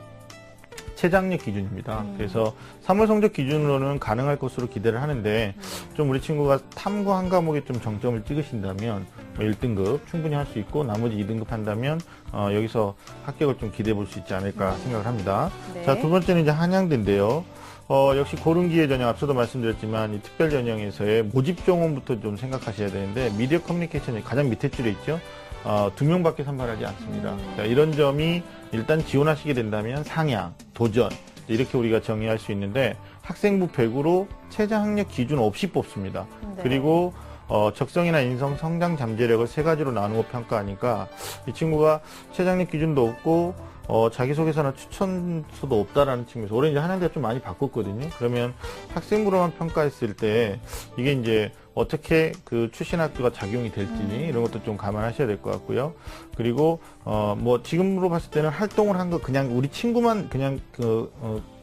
최저학력 기준입니다. 그래서 3월 성적 기준으로는 가능할 것으로 기대를 하는데 좀 우리 친구가 탐구 한 과목에 좀 정점을 찍으신다면 1등급 충분히 할 수 있고 나머지 2등급 한다면 여기서 합격을 좀 기대해 볼 수 있지 않을까 생각을 합니다. 네. 자, 두 번째는 이제 한양대인데요. 역시 고른기회 전형 앞서도 말씀드렸지만 이 특별 전형에서의 모집 정원부터 좀 생각하셔야 되는데 미디어 커뮤니케이션이 가장 밑에 줄에 있죠. 2명밖에 선발하지 않습니다. 자, 이런 점이 일단 지원하시게 된다면 상향, 도전 이렇게 우리가 정의할 수 있는데 학생부 100으로 최저학력 기준 없이 뽑습니다. 네. 그리고 적성이나 인성, 성장 잠재력을 3가지로 나누어 평가하니까 이 친구가 최저학력 기준도 없고 자기소개서나 추천서도 없다라는 측면에서 올해 이제 한양대가 좀 많이 바꿨거든요. 그러면 학생부로만 평가했을 때 이게 이제 어떻게 그 출신 학교가 작용이 될지 이런 것도 좀 감안하셔야 될 것 같고요. 그리고 지금으로 봤을 때는 활동을 한 거 그냥 우리 친구만 그냥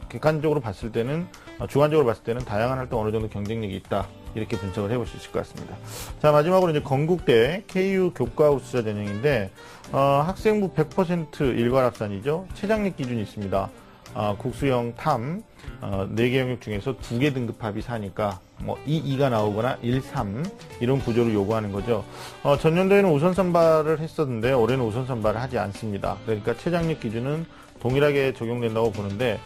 객관적으로 봤을 때는 주관적으로 봤을 때는 다양한 활동 어느 정도 경쟁력이 있다. 이렇게 분석을 해볼 수 있을 것 같습니다. 자, 마지막으로 이제 건국대 KU 교과 우수자 전형인데 학생부 100% 일괄합산이죠. 최저학력 기준이 있습니다. 국수형 탐 4개 영역 중에서 2개 등급합이 4니까 2가 나오거나 1, 3 이런 구조를 요구하는 거죠. 전년도에는 우선 선발을 했었는데 올해는 우선 선발을 하지 않습니다. 그러니까 최저학력 기준은 동일하게 적용된다고 보는데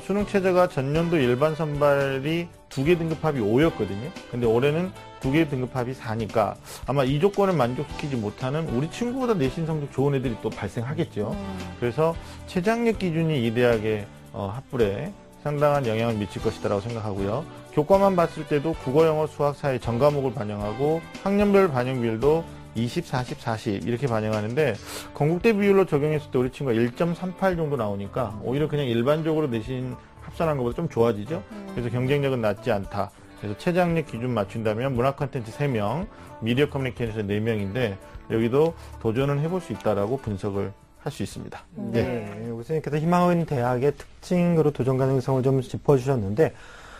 수능 최저가 전년도 일반 선발이 2개 등급합이 5였거든요. 근데 올해는 2개 등급합이 4니까 아마 이 조건을 만족시키지 못하는 우리 친구보다 내신 성적 좋은 애들이 또 발생하겠죠. 그래서 최저학력 기준이 이 대학의 합불에 상당한 영향을 미칠 것이다라고 생각하고요. 교과만 봤을 때도 국어, 영어, 수학, 사회 전 과목을 반영하고 학년별 반영 비율도 20, 40, 40 이렇게 반영하는데 건국대 비율로 적용했을 때 우리 친구가 1.38 정도 나오니까 오히려 그냥 일반적으로 내신 합산한 것보다 좀 좋아지죠. 그래서 경쟁력은 낮지 않다. 그래서 최저학력 기준 맞춘다면 문화 콘텐츠 3명, 미디어 커뮤니케이션 4명인데 여기도 도전을 해볼 수 있다라고 분석을 할 수 있습니다. 네. 교수님께서 희망은 대학의 특징으로 도전 가능성을 좀 짚어주셨는데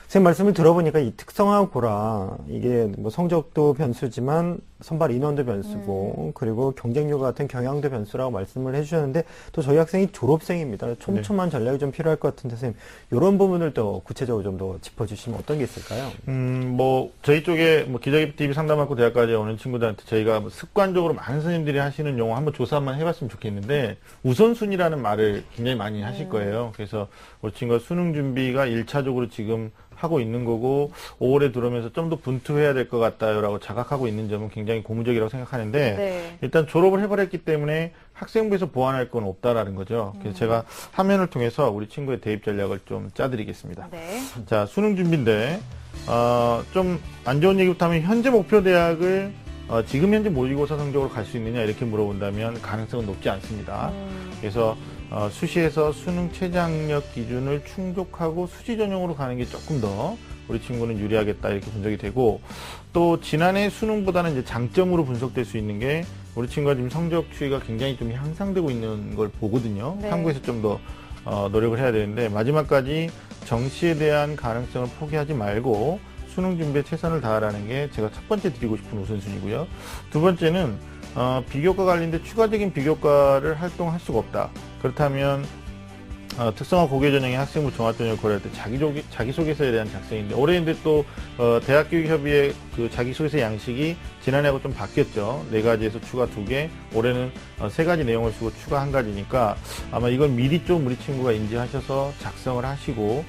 선생님 말씀을 들어보니까 이 특성화고라 이게 뭐 성적도 변수지만 선발 인원도 변수고 그리고 경쟁력 같은 경향도 변수라고 말씀을 해주셨는데 또 저희 학생이 졸업생입니다. 촘촘한 전략이 좀 필요할 것 같은데 선생님 이런 부분을 또 구체적으로 좀 더 짚어주시면 어떤 게 있을까요? 뭐 저희 쪽에 뭐 기자기업 TV 상담학교 대학까지 오는 친구들한테 저희가 뭐 습관적으로 많은 선생님들이 하시는 용어 한번 조사 한번 해봤으면 좋겠는데 우선순위라는 말을 굉장히 많이 하실 거예요. 그래서 우리 친구가 수능 준비가 1차적으로 지금 하고 있는 거고 5월에 들어오면서 좀 더 분투해야 될 것 같다요라고 자각하고 있는 점은 굉장히 고무적이라고 생각하는데 네. 일단 졸업을 해버렸기 때문에 학생부에서 보완할 건 없다라는 거죠. 그래서 제가 화면을 통해서 우리 친구의 대입 전략을 좀 짜드리겠습니다. 네. 자, 수능 준비인데 좀 안 좋은 얘기부터 하면 현재 목표 대학을 지금 현재 모의고사 성적으로 갈 수 있느냐 이렇게 물어본다면 가능성은 높지 않습니다. 그래서 수시에서 수능 최저학력 기준을 충족하고 수시 전형으로 가는 게 조금 더 우리 친구는 유리하겠다 이렇게 분석이 되고 또 지난해 수능보다는 이제 장점으로 분석될 수 있는 게 우리 친구가 지금 성적 추이가 굉장히 좀 향상되고 있는 걸 보거든요. 네. 탐구에서 좀 더 노력을 해야 되는데 마지막까지 정시에 대한 가능성을 포기하지 말고 수능 준비에 최선을 다하라는 게 제가 첫 번째 드리고 싶은 우선순위고요. 두 번째는 비교과 관련된 추가적인 비교과를 활동할 수가 없다. 그렇다면 특성화 고교 전형의 학생부 종합 전형을 고려할 때 자기소개서에 대한 작성인데 올해인데 또 대학교육협의회 그 자기소개서 양식이 지난해하고 좀 바뀌었죠. 4가지에서 추가 2개, 올해는 3가지 내용을 쓰고 추가 1가지니까 아마 이걸 미리 좀 우리 친구가 인지하셔서 작성을 하시고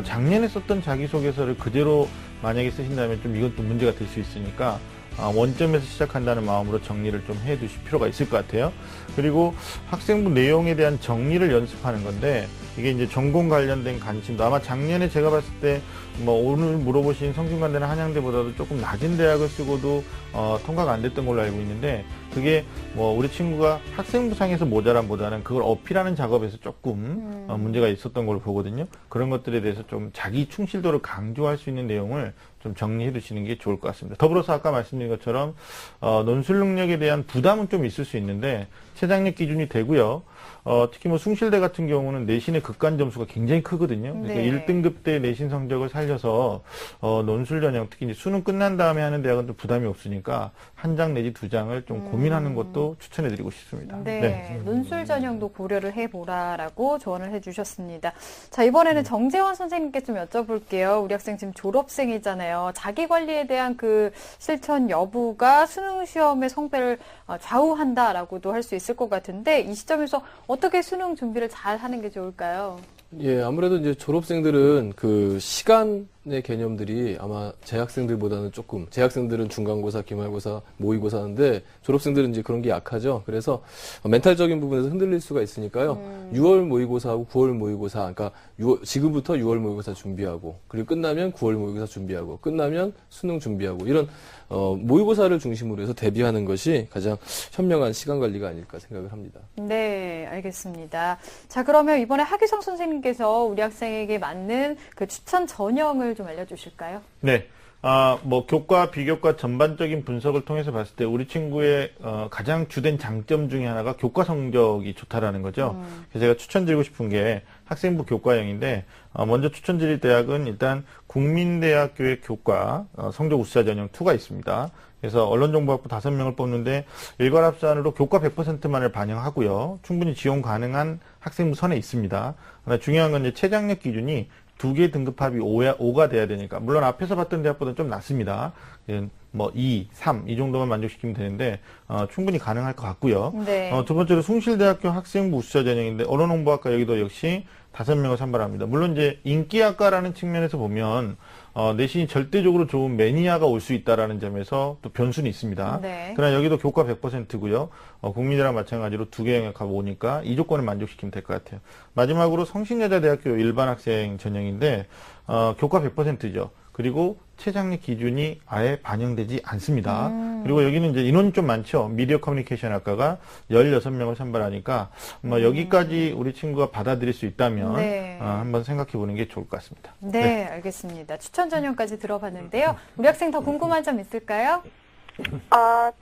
작년에 썼던 자기소개서를 그대로 만약에 쓰신다면 좀 이건 또 문제가 될 수 있으니까 원점에서 시작한다는 마음으로 정리를 좀 해두실 필요가 있을 것 같아요. 그리고 학생부 내용에 대한 정리를 연습하는 건데 이게 이제 전공 관련된 관심도 아마 작년에 제가 봤을 때 뭐 오늘 물어보신 성균관대나 한양대보다도 조금 낮은 대학을 쓰고도 통과가 안 됐던 걸로 알고 있는데 그게 뭐 우리 친구가 학생부상에서 모자람보다는 그걸 어필하는 작업에서 조금 문제가 있었던 걸로 보거든요. 그런 것들에 대해서 좀 자기 충실도를 강조할 수 있는 내용을 좀 정리해 두시는 게 좋을 것 같습니다. 더불어서 아까 말씀드린 것처럼 논술 능력에 대한 부담은 좀 있을 수 있는데 최저학력 기준이 되고요. 특히 뭐 숭실대 같은 경우는 내신의 극간 점수가 굉장히 크거든요. 그래서 네. 1등급 때 내신 성적을 살려서 논술 전형 특히 이제 수능 끝난 다음에 하는 대학은 또 부담이 없으니까 한 장 내지 2장을 좀 고민하는 것도 추천해드리고 싶습니다. 네. 논술 전형도 고려를 해보라라고 조언을 해주셨습니다. 자, 이번에는 정재원 선생님께 좀 여쭤볼게요. 우리 학생 지금 졸업생이잖아요. 자기 관리에 대한 그 실천 여부가 수능 시험의 성패를 좌우한다라고도 할 수 있을 것 같은데 이 시점에서 어떻게 수능 준비를 잘 하는 게 좋을까요? 예, 아무래도 이제 졸업생들은 그 시간의 개념들이 아마 재학생들보다는 조금, 재학생들은 중간고사, 기말고사, 모의고사 하는데 졸업생들은 이제 그런 게 약하죠. 그래서 멘탈적인 부분에서 흔들릴 수가 있으니까요. 6월 모의고사하고 9월 모의고사, 그러니까 지금부터 6월 모의고사 준비하고, 그리고 끝나면 9월 모의고사 준비하고, 끝나면 수능 준비하고, 이런 모의고사를 중심으로 해서 대비하는 것이 가장 현명한 시간 관리가 아닐까 생각을 합니다. 네, 알겠습니다. 자, 그러면 이번에 하기성 선생님께서 우리 학생에게 맞는 그 추천 전형을 좀 알려주실까요? 네. 뭐 교과, 비교과 전반적인 분석을 통해서 봤을 때 우리 친구의 가장 주된 장점 중에 하나가 교과 성적이 좋다라는 거죠. 그래서 제가 추천드리고 싶은 게 학생부 교과형인데 먼저 추천드릴 대학은 일단 국민대학교의 교과 성적 우수자 전형 2가 있습니다. 그래서 언론정보학부 5명을 뽑는데 일괄합산으로 교과 100%만을 반영하고요. 충분히 지원 가능한 학생부 선에 있습니다. 그러나 중요한 건 이제 최저학력 기준이 두 개 등급합이 5가 돼야 되니까 물론 앞에서 봤던 대학보다 좀 낮습니다. 뭐 2, 3 이 정도만 만족시키면 되는데 충분히 가능할 것 같고요. 네. 두 번째로 숭실대학교 학생부 우수자 전형인데 언어농부학과 여기도 역시 5명을 선발합니다. 물론 이제 인기학과라는 측면에서 보면 내신이 절대적으로 좋은 매니아가 올 수 있다라는 점에서 또 변수는 있습니다. 네. 그러나 여기도 교과 100%고요. 국민이랑 마찬가지로 두 개 영역하고 오니까 이 조건을 만족시키면 될 것 같아요. 마지막으로 성신여자대학교 일반 학생 전형인데 교과 100%죠. 그리고 최장력 기준이 아예 반영되지 않습니다. 그리고 여기는 이제 인원이 좀 많죠. 미디어 커뮤니케이션 학과가 16명을 선발하니까 여기까지 우리 친구가 받아들일 수 있다면 네. 한번 생각해 보는 게 좋을 것 같습니다. 네, 알겠습니다. 추천 전형까지 들어봤는데요. 우리 학생 더 궁금한 점 있을까요?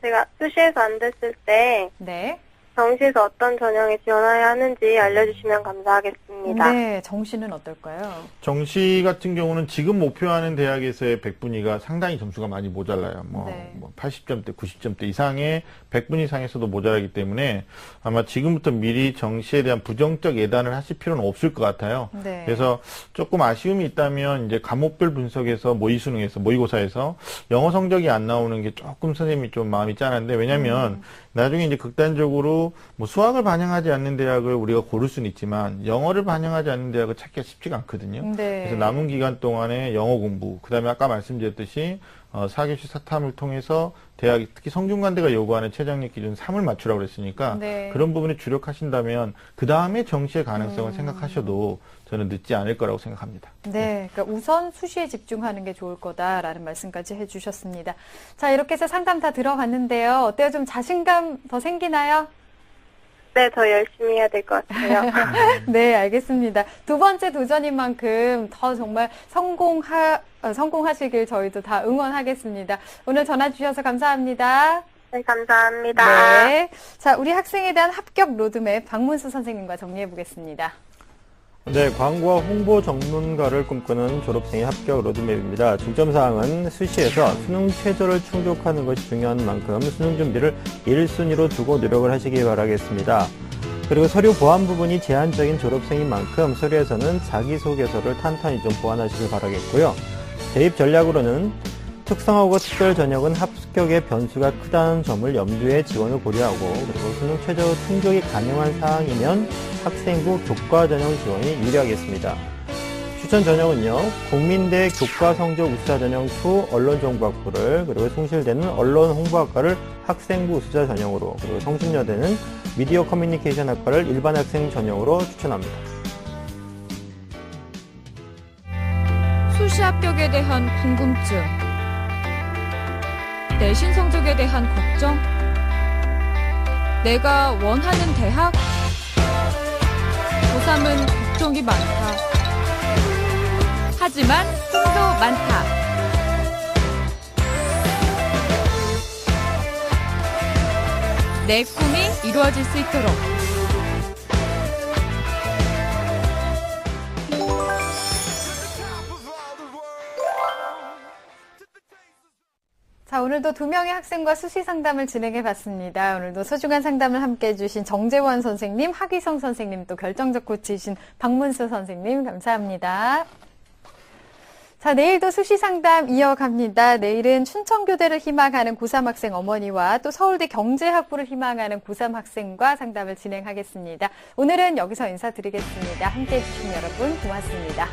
제가 수시에서 안 됐을 때 네. 정시에서 어떤 전형에 지원해야 하는지 알려주시면 감사하겠습니다. 네, 정시는 어떨까요? 정시 같은 경우는 지금 목표하는 대학에서의 100분위가 상당히 점수가 많이 모자라요. 뭐 80점대, 90점대 이상의 100분 이상에서도 모자라기 때문에 아마 지금부터 미리 정시에 대한 부정적 예단을 하실 필요는 없을 것 같아요. 네. 그래서 조금 아쉬움이 있다면 이제 과목별 분석에서 모의수능에서 모의고사에서 영어 성적이 안 나오는 게 조금 선생님이 좀 마음이 짠한데 왜냐면 나중에 이제 극단적으로 뭐 수학을 반영하지 않는 대학을 우리가 고를 수는 있지만 영어를 반영하지 않는 대학을 찾기가 쉽지가 않거든요. 네. 그래서 남은 기간 동안에 영어 공부, 그다음에 아까 말씀드렸듯이 4교시 사탐을 통해서 대학이 특히 성균관대가 요구하는 최장력 기준 3을 맞추라고 그랬으니까 네. 그런 부분에 주력하신다면 그 다음에 정시의 가능성을 생각하셔도 저는 늦지 않을 거라고 생각합니다. 네, 그러니까 우선 수시에 집중하는 게 좋을 거다라는 말씀까지 해주셨습니다. 자, 이렇게 해서 상담 다 들어봤는데요. 어때요? 좀 자신감 더 생기나요? 네, 더 열심히 해야 될 것 같아요. 네, 알겠습니다. 두 번째 도전인 만큼 더 정말 성공하시길 저희도 다 응원하겠습니다. 오늘 전화 주셔서 감사합니다. 네, 감사합니다. 네. 자, 우리 학생에 대한 합격 로드맵 박문수 선생님과 정리해 보겠습니다. 네, 광고와 홍보 전문가를 꿈꾸는 졸업생의 합격 로드맵입니다. 중점사항은 수시에서 수능 최저를 충족하는 것이 중요한 만큼 수능 준비를 1순위로 두고 노력을 하시기 바라겠습니다. 그리고 서류 보완 부분이 제한적인 졸업생인 만큼 서류에서는 자기소개서를 탄탄히 좀 보완하시길 바라겠고요. 대입 전략으로는 특성화고 특별 전형은 합격의 변수가 크다는 점을 염두에 지원을 고려하고 그리고 수능 최저 충족이 가능한 사항이면 학생부 교과 전형 지원이 유리하겠습니다. 추천 전형은요. 국민대 교과 성적 우수자 전형 2 언론정보학부를 그리고 숭실대는 언론홍보학과를 학생부 우수자 전형으로 그리고 성신여대는 미디어 커뮤니케이션 학과를 일반 학생 전형으로 추천합니다. 수시 합격에 대한 궁금증, 내신 성적에 대한 걱정, 내가 원하는 대학, 고3은 걱정이 많다. 하지만 꿈도 많다. 내 꿈이 이루어질 수 있도록 자, 오늘도 2명의 학생과 수시 상담을 진행해 봤습니다. 오늘도 소중한 상담을 함께 해주신 정재원 선생님, 하기성 선생님, 또 결정적 코치이신 박문수 선생님, 감사합니다. 자, 내일도 수시 상담 이어갑니다. 내일은 춘천교대를 희망하는 고3 학생 어머니와 또 서울대 경제학부를 희망하는 고3 학생과 상담을 진행하겠습니다. 오늘은 여기서 인사드리겠습니다. 함께 해주신 여러분 고맙습니다.